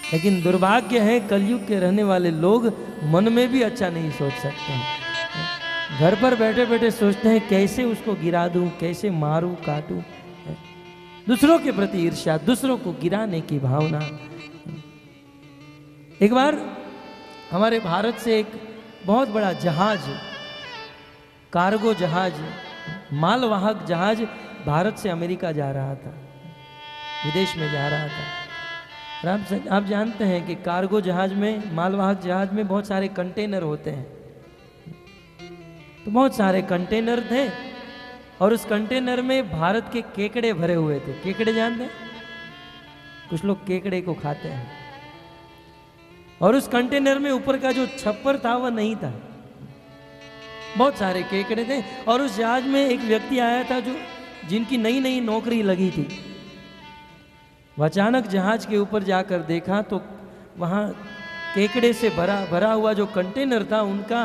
लेकिन दुर्भाग्य है, कलयुग के रहने वाले लोग मन में भी अच्छा नहीं सोच सकते हैं। घर पर बैठे बैठे सोचते हैं कैसे उसको गिरा दूं, कैसे मारूं, काटूं। दूसरों के प्रति ईर्ष्या, दूसरों को गिराने की भावना। एक बार हमारे भारत से एक बहुत बड़ा जहाज, कार्गो जहाज, मालवाहक जहाज भारत से अमेरिका जा रहा था, विदेश में जा रहा था। आप जानते हैं कि कार्गो जहाज में, मालवाहक जहाज में बहुत सारे कंटेनर होते हैं। तो बहुत सारे कंटेनर थे और उस कंटेनर में भारत के केकड़े भरे हुए थे। केकड़े जानते हैं? कुछ लोग केकड़े को खाते हैं। और उस कंटेनर में ऊपर का जो छप्पर था वह नहीं था, बहुत सारे केकड़े थे। और उस जहाज में एक व्यक्ति आया था जो जिनकी नई नई नौकरी लगी थी। वह अचानक जहाज के ऊपर जाकर देखा तो वहाँ केकड़े से भरा हुआ जो कंटेनर था उनका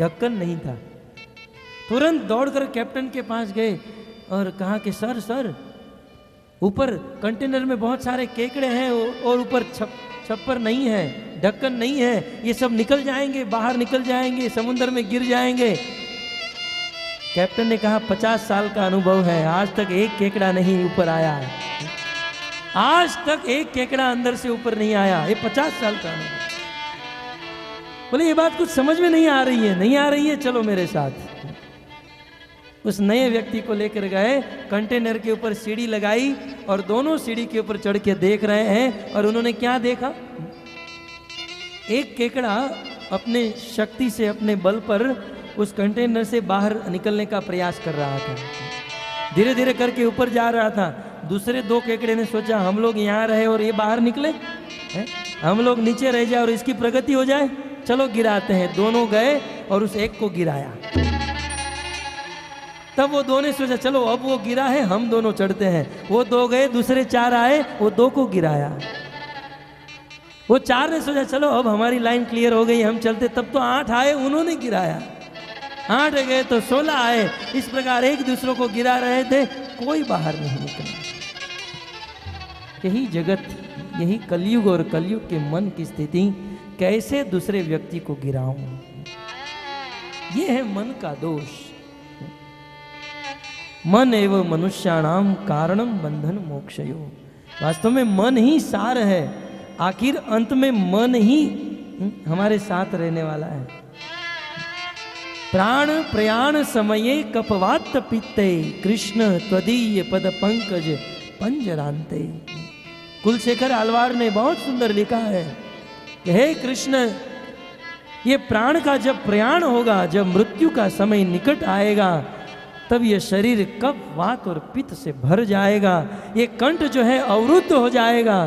ढक्कन नहीं था। तुरंत दौड़कर कैप्टन के पास गए और कहा कि सर ऊपर कंटेनर में बहुत सारे केकड़े हैं और ऊपर छप्पर नहीं है, ढक्कन नहीं है, ये सब निकल जाएंगे, बाहर निकल जाएंगे, समुद्र में गिर जाएंगे। कैप्टन ने कहा 50 साल का अनुभव है, आज तक एक केकड़ा नहीं ऊपर आया है, आज तक एक केकड़ा अंदर से ऊपर नहीं आया, ये 50 साल का अनुभव। बोले ये बात कुछ समझ में नहीं आ रही है, नहीं आ रही है, चलो मेरे साथ। उस नए व्यक्ति को लेकर गए, कंटेनर के ऊपर सीढ़ी लगाई और दोनों सीढ़ी के ऊपर चढ़ के देख रहे हैं। और उन्होंने क्या देखा? एक केकड़ा अपने शक्ति से, अपने बल पर उस कंटेनर से बाहर निकलने का प्रयास कर रहा था, धीरे धीरे करके ऊपर जा रहा था। दूसरे 2 केकड़े ने सोचा हम लोग यहाँ रहे और ये बाहर निकले, हम लोग नीचे रह जाए और इसकी प्रगति हो जाए, चलो गिराते हैं। दोनों गए और उस एक को गिराया। तब वो दो ने सोचा चलो अब वो गिरा है, हम दोनों चढ़ते हैं। वो दो गए, दूसरे 4 आए, वो 2 को गिराया। वो 4 ने सोचा चलो अब हमारी लाइन क्लियर हो गई, हम चलते। तब तो 8 आए, उन्होंने गिराया। 8 गए तो 16 आए। इस प्रकार एक दूसरों को गिरा रहे थे, कोई बाहर नहीं निकला। यही जगत, यही कलयुग और कलयुग के मन की स्थिति, कैसे दूसरे व्यक्ति को गिराऊं, ये है मन का दोष। मन एवं मनुष्याणाम कारणम बंधन मोक्षयो। वास्तव में मन ही सार है। आखिर अंत में मन ही हमारे साथ रहने वाला है। प्राण प्रयाण समये कपवात पित्ते कृष्ण त्वदीय पद पंकज पंजरांते। कुलशेखर आलवार ने बहुत सुंदर लिखा है कि हे कृष्ण, ये प्राण का जब प्रयाण होगा, जब मृत्यु का समय निकट आएगा, तब ये शरीर कफ वात और पित्त से भर जाएगा। ये कंठ जो है अवरुद्ध हो जाएगा।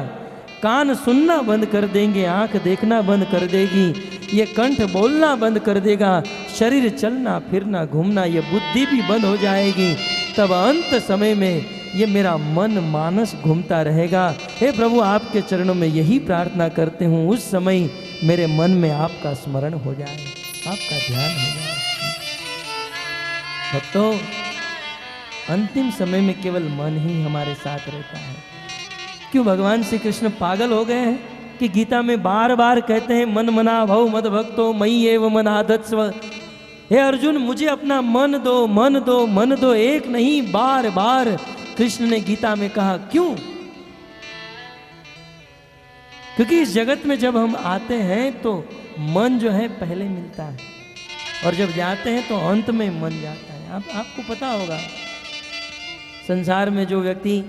कान सुनना बंद कर देंगे, आंख देखना बंद कर देगी, ये कंठ बोलना बंद कर देगा, शरीर चलना फिरना घूमना, ये बुद्धि भी बंद हो जाएगी। तब अंत समय में ये मेरा मन मानस घूमता रहेगा। हे प्रभु, आपके चरणों में यही प्रार्थना करते हूँ, उस समय मेरे मन में आपका स्मरण हो जाए, आपका ध्यान हो जाए। भक्तों, अंतिम समय में केवल मन ही हमारे साथ रहता है। क्यों भगवान श्री कृष्ण पागल हो गए हैं कि गीता में बार बार कहते हैं मन मना भव मद भक्तो मयि एव मनाधत्स्व। हे अर्जुन, मुझे अपना मन दो, मन दो, मन दो, एक नहीं बार बार कृष्ण ने गीता में कहा। क्यों? क्योंकि इस जगत में जब हम आते हैं तो मन जो है पहले मिलता है, और जब जाते हैं तो अंत में मन जाता है। आपको पता होगा, संसार में जो व्यक्ति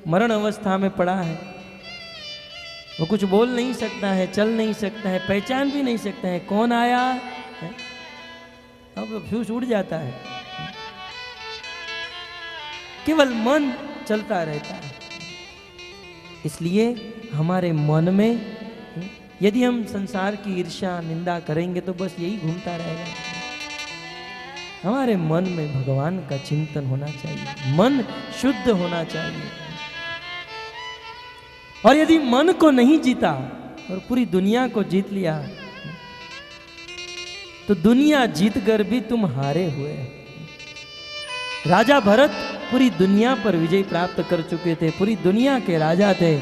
मरण अवस्था में पड़ा है, वो कुछ बोल नहीं सकता है, चल नहीं सकता है, पहचान भी नहीं सकता है कौन आया है? अब फ्यूज उड़ जाता है। केवल मन चलता रहता है। इसलिए हमारे मन में यदि हम संसार की ईर्ष्या निंदा करेंगे तो बस यही घूमता रहेगा। हमारे मन में भगवान का चिंतन होना चाहिए, मन शुद्ध होना चाहिए। और यदि मन को नहीं जीता और पूरी दुनिया को जीत लिया तो दुनिया जीत कर भी तुम हारे हुए। राजा भरत पूरी दुनिया पर विजय प्राप्त कर चुके थे, पूरी दुनिया के राजा थे,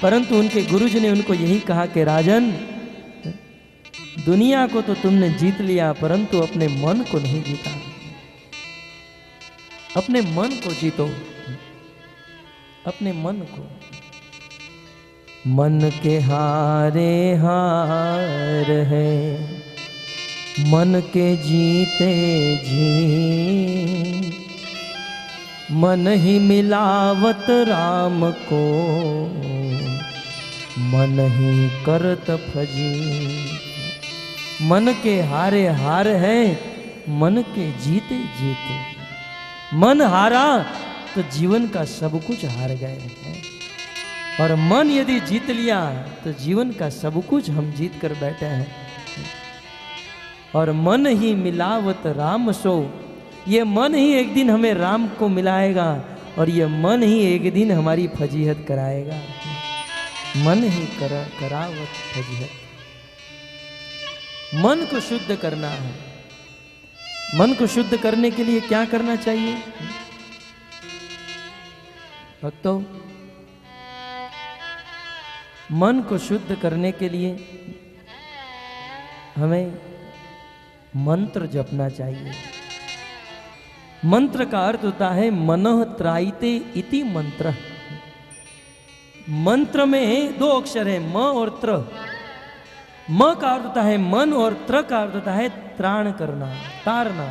परंतु उनके गुरुजी ने उनको यही कहा कि राजन, दुनिया को तो तुमने जीत लिया परंतु अपने मन को नहीं जीता। अपने मन को जीतो, अपने मन को। मन के हारे हार है, मन के जीते जी, मन ही मिलावत राम को, मन ही करत फजी। मन के हारे हार है, मन के जीते जीते। मन हारा तो जीवन का सब कुछ हार गए हैं, और मन यदि जीत लिया तो जीवन का सब कुछ हम जीत कर बैठे हैं। और मन ही मिलावत राम सो, ये मन ही एक दिन हमें राम को मिलाएगा, और ये मन ही एक दिन हमारी फजीहत कराएगा। मन ही करावत फजीहत। मन को शुद्ध करना है। मन को शुद्ध करने के लिए क्या करना चाहिए भक्तों? मन को शुद्ध करने के लिए हमें मंत्र जपना चाहिए। मंत्र का अर्थ होता है मनः त्रायते इति मंत्र। मंत्र में 2 अक्षर है, म और त्र। म का अर्थ होता है मन, और त्र का अर्थ होता है त्राण करना, तारना।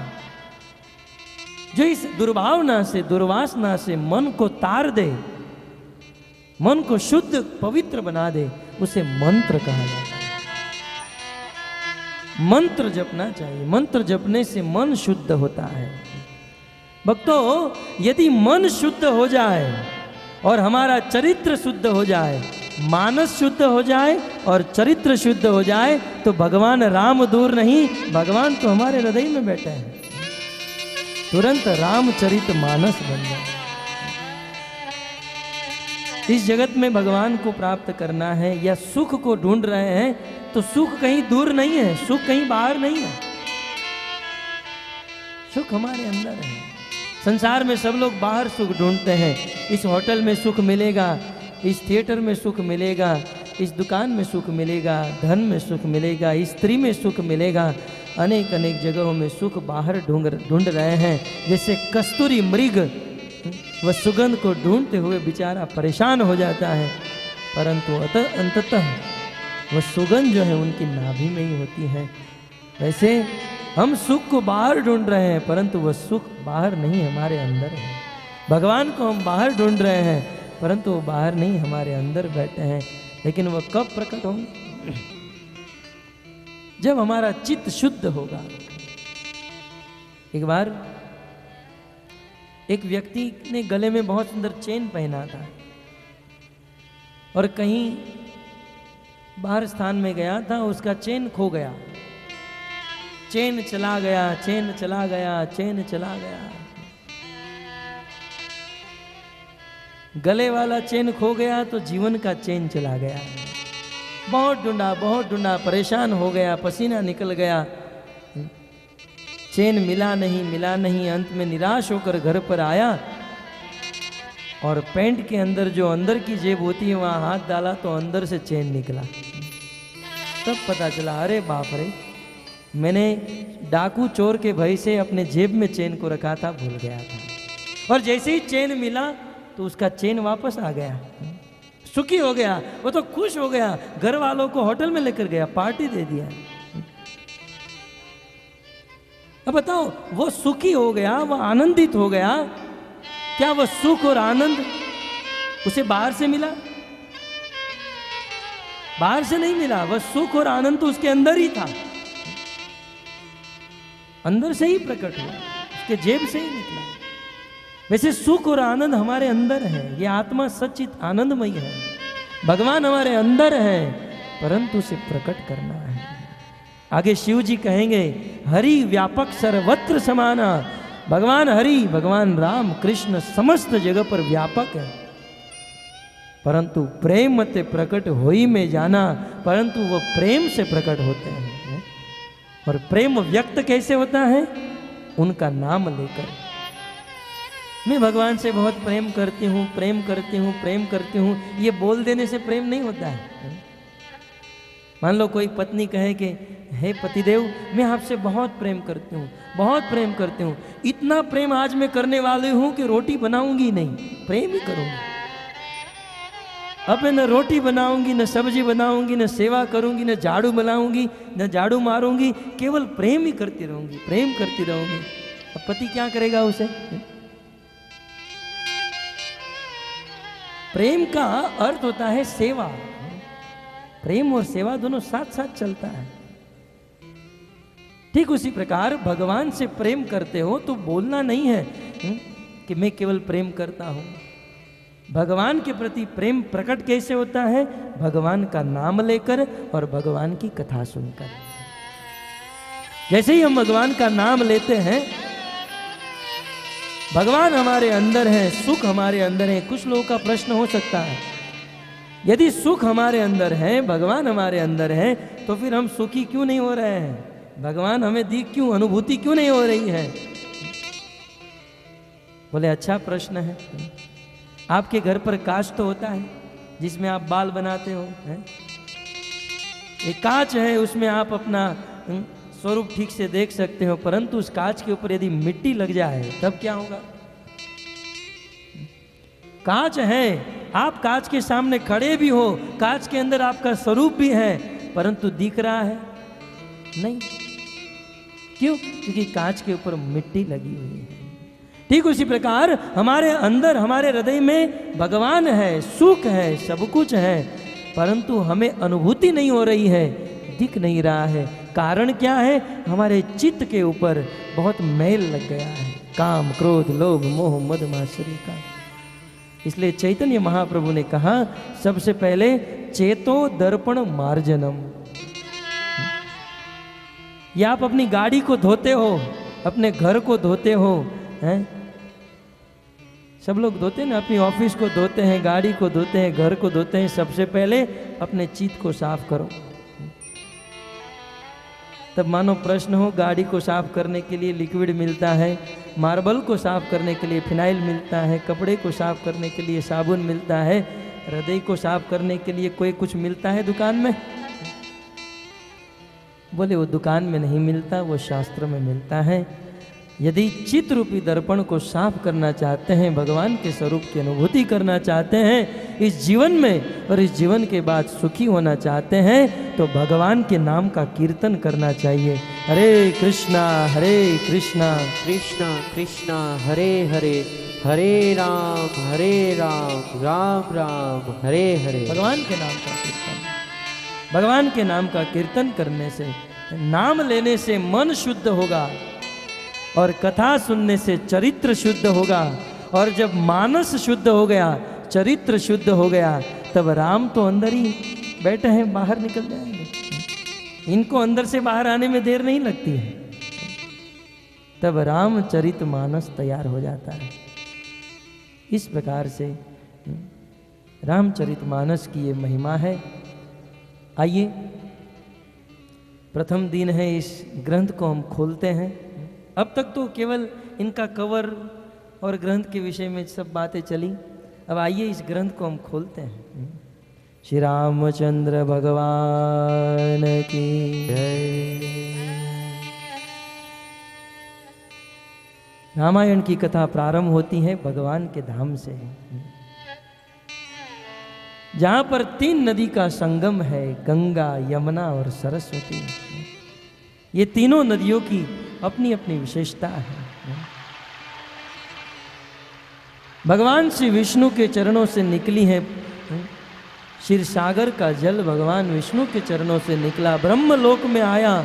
जो इस दुर्भावना से, दुर्वासना से मन को तार दे, मन को शुद्ध पवित्र बना दे, उसे मंत्र कहा जाता है। मंत्र जपना चाहिए। मंत्र जपने से मन शुद्ध होता है। भक्तों, यदि मन शुद्ध हो जाए और हमारा चरित्र शुद्ध हो जाए, मानस शुद्ध हो जाए और चरित्र शुद्ध हो जाए, तो भगवान राम दूर नहीं, भगवान तो हमारे हृदय में बैठे हैं। तुरंत रामचरित मानस बन जाए। इस जगत में भगवान को प्राप्त करना है या सुख को ढूंढ रहे हैं तो सुख कहीं दूर नहीं है, सुख कहीं बाहर नहीं है, सुख हमारे अंदर है। संसार में सब लोग बाहर सुख ढूंढते हैं, इस होटल में सुख मिलेगा, इस थिएटर में सुख मिलेगा, इस दुकान में सुख मिलेगा, धन में सुख मिलेगा, स्त्री में सुख मिलेगा, अनेक अनेक जगहों में सुख बाहर ढूंढ रहे हैं। जैसे कस्तूरी मृग वह सुगंध को ढूंढते हुए बेचारा परेशान हो जाता है, परंतु अंततः वह सुगंध जो है उनकी नाभि में ही होती है। वैसे हम सुख को बाहर ढूंढ रहे हैं, परंतु वह सुख बाहर नहीं हमारे अंदर है। भगवान को हम बाहर ढूंढ रहे हैं, परंतु वो बाहर नहीं हमारे अंदर बैठे हैं। लेकिन वह कब प्रकट होंगे? जब हमारा चित्त शुद्ध होगा। एक बार एक व्यक्ति ने गले में बहुत सुंदर चेन पहना था और कहीं बाहर स्थान में गया था, उसका चेन खो गया। चेन चला गया, चेन चला गया, चेन चला गया। गले वाला चेन खो गया तो जीवन का चेन चला गया। बहुत ढूंढा, परेशान हो गया, पसीना निकल गया, चेन मिला नहीं। अंत में निराश होकर घर पर आया और पैंट के अंदर जो अंदर की जेब होती है वहां हाथ डाला तो अंदर से चेन निकला। तब पता चला, अरे बाप रे, मैंने डाकू चोर के भय से अपने जेब में चेन को रखा था, भूल गया था। और जैसे ही चेन मिला तो उसका चेन वापस आ गया, सुखी हो गया, वो तो खुश हो गया, घर वालों को होटल में लेकर गया, पार्टी दे दिया। अब बताओ, वो सुखी हो गया, वो आनंदित हो गया। क्या वो सुख और आनंद उसे बाहर से मिला? बाहर से नहीं मिला, वह सुख और आनंद तो उसके अंदर ही था, अंदर से ही प्रकट हुआ, उसके जेब से ही निकला। वैसे सुख और आनंद हमारे अंदर है, ये आत्मा सच्चित आनंदमय है, भगवान हमारे अंदर है, परंतु उसे प्रकट करना है। आगे शिव जी कहेंगे, हरि व्यापक सर्वत्र समाना। भगवान हरि, भगवान राम कृष्ण समस्त जगह पर व्यापक है, परंतु प्रेम मत प्रकट होई में जाना, परंतु वो प्रेम से प्रकट होते हैं। और प्रेम व्यक्त कैसे होता है? उनका नाम लेकर। मैं भगवान से बहुत प्रेम करती हूँ, प्रेम करती हूँ, प्रेम करती हूँ, ये बोल देने से प्रेम नहीं होता है। मान लो कोई पत्नी कहे कि हे पतिदेव, मैं आपसे बहुत प्रेम करती हूँ, बहुत प्रेम करती हूँ, इतना प्रेम आज मैं करने वाली हूँ कि रोटी बनाऊंगी नहीं, प्रेम ही करूंगी। अब मैं न रोटी बनाऊंगी, न सब्जी बनाऊंगी, न सेवा करूंगी, न झाड़ू बनाऊंगी, न झाड़ू मारूंगी, केवल प्रेम ही करती रहूंगी, प्रेम करती रहूंगी। अब पति क्या करेगा उसे? प्रेम का अर्थ होता है सेवा। प्रेम और सेवा दोनों साथ साथ चलता है। ठीक उसी प्रकार भगवान से प्रेम करते हो तो बोलना नहीं है कि मैं केवल प्रेम करता हूं। भगवान के प्रति प्रेम प्रकट कैसे होता है? भगवान का नाम लेकर और भगवान की कथा सुनकर। जैसे ही हम भगवान का नाम लेते हैं, भगवान हमारे अंदर है, सुख हमारे अंदर है। कुछ लोगों का प्रश्न हो सकता है, यदि सुख हमारे अंदर है, भगवान हमारे अंदर है, तो फिर हम सुखी क्यों नहीं हो रहे हैं? भगवान हमें दी क्यों, अनुभूति क्यों नहीं हो रही है? बोले अच्छा प्रश्न है। आपके घर पर कांच तो होता है जिसमें आप बाल बनाते हो, है? एक कांच है, उसमें आप अपना स्वरूप ठीक से देख सकते हो, परंतु उस कांच के ऊपर यदि मिट्टी लग जाए तब क्या होगा? कांच है, आप कांच के सामने खड़े भी हो, कांच के अंदर आपका स्वरूप भी है, परंतु दिख रहा है नहीं। क्यों? क्योंकि कांच के ऊपर मिट्टी लगी हुई है। ठीक उसी प्रकार हमारे अंदर, हमारे हृदय में भगवान है, सुख है, सब कुछ है, परंतु हमें अनुभूति नहीं हो रही है, दिख नहीं रहा है। कारण क्या है? हमारे चित्त के ऊपर बहुत मैल लग गया है, काम, क्रोध, लोभ, मोह, मद, मात्सर्य का। इसलिए चैतन्य महाप्रभु ने कहा, सबसे पहले चेतो दर्पण मार्जनम। या आप अपनी गाड़ी को धोते हो, अपने घर को धोते हो, हैं? सब लोग धोते हैं ना, अपनी ऑफिस को धोते हैं, गाड़ी को धोते हैं, घर को धोते हैं। सबसे पहले अपने चित्त को साफ करो। तब मानो प्रश्न हो, गाड़ी को साफ करने के लिए लिक्विड मिलता है, मार्बल को साफ करने के लिए फिनाइल मिलता है, कपड़े को साफ करने के लिए साबुन मिलता है, हृदय को साफ करने के लिए कोई कुछ मिलता है दुकान में? बोले वो दुकान में नहीं मिलता, वो शास्त्र में मिलता है। यदि चित्त रूपी दर्पण को साफ करना चाहते हैं, भगवान के स्वरूप की अनुभूति करना चाहते हैं इस जीवन में, और इस जीवन के बाद सुखी होना चाहते हैं, तो भगवान के नाम का कीर्तन करना चाहिए। हरे कृष्णा कृष्णा कृष्णा हरे हरे, हरे राम राम राम हरे हरे। भगवान के नाम का कीर्तन, भगवान के नाम का कीर्तन करने से, नाम लेने से मन शुद्ध होगा, और कथा सुनने से चरित्र शुद्ध होगा। और जब मानस शुद्ध हो गया, चरित्र शुद्ध हो गया, तब राम तो अंदर ही बैठे हैं, बाहर निकल जाएंगे। इनको अंदर से बाहर आने में देर नहीं लगती है। तब रामचरित मानस तैयार हो जाता है। इस प्रकार से रामचरित मानस की ये महिमा है। आइए, प्रथम दिन है, इस ग्रंथ को हम खोलते हैं। अब तक तो केवल इनका कवर और ग्रंथ के विषय में सब बातें चली। अब आइए इस ग्रंथ को हम खोलते हैं। श्री रामचंद्र भगवान की जय। रामायण की कथा प्रारंभ होती है भगवान के धाम से, जहां पर 3 नदी का संगम है, गंगा, यमुना और सरस्वती। ये तीनों नदियों की अपनी अपनी विशेषता है। भगवान श्री विष्णु के चरणों से निकली है क्षीर सागर का जल, भगवान विष्णु के चरणों से निकला, ब्रह्मलोक में आया,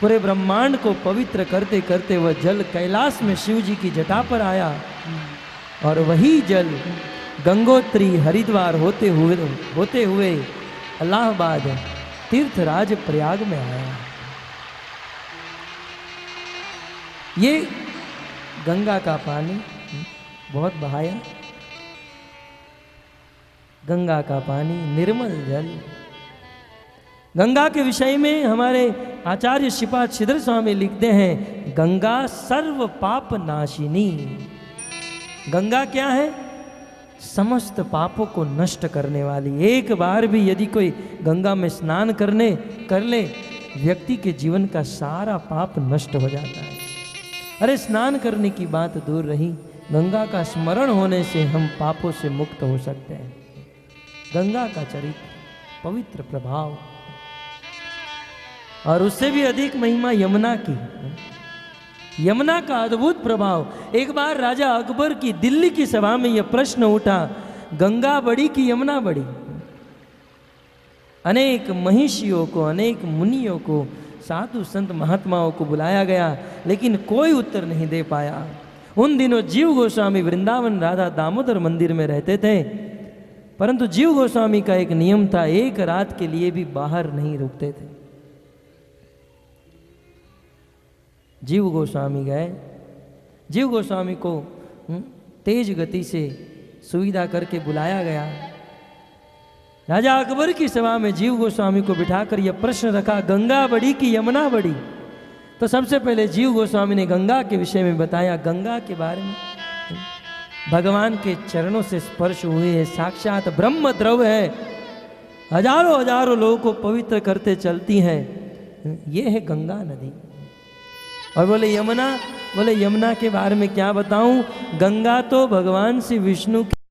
पूरे ब्रह्मांड को पवित्र करते करते वह जल कैलाश में शिव जी की जटा पर आया, और वही जल गंगोत्री हरिद्वार होते हुए इलाहाबाद तीर्थराज प्रयाग में आया। ये गंगा का पानी बहुत बहाया, गंगा का पानी निर्मल जल। गंगा के विषय में हमारे आचार्य श्रीपाद श्रीधर स्वामी लिखते हैं, गंगा सर्व पाप नाशिनी। गंगा क्या है? समस्त पापों को नष्ट करने वाली। एक बार भी यदि कोई गंगा में स्नान कर ले, व्यक्ति के जीवन का सारा पाप नष्ट हो जाता है। अरे स्नान करने की बात दूर रही, गंगा का स्मरण होने से हम पापों से मुक्त हो सकते हैं। गंगा का चरित्र, पवित्र प्रभाव, और उससे भी अधिक महिमा यमुना की। यमुना का अद्भुत प्रभाव। एक बार राजा अकबर की दिल्ली की सभा में यह प्रश्न उठा, गंगा बड़ी कि यमुना बड़ी? अनेक महिषियों को, अनेक मुनियों को, साधु संत महात्माओं को बुलाया गया, लेकिन कोई उत्तर नहीं दे पाया। उन दिनों जीव गोस्वामी वृंदावन राधा दामोदर मंदिर में रहते थे, परंतु जीव गोस्वामी का एक नियम था, एक रात के लिए भी बाहर नहीं रुकते थे। जीव गोस्वामी गए, जीव गोस्वामी को तेज गति से सुविधा करके बुलाया गया। राजा अकबर की सभा में जीव गोस्वामी को बिठाकर यह प्रश्न रखा, गंगा बड़ी कि यमुना बड़ी? तो सबसे पहले जीव गोस्वामी ने गंगा के विषय में बताया। गंगा के बारे में, भगवान के चरणों से स्पर्श हुए है, साक्षात ब्रह्म द्रव है, हजारों हजारों लोगों को पवित्र करते चलती है। ये है गंगा नदी। और बोले यमुना के बारे में क्या बताऊं? गंगा तो भगवान श्री विष्णु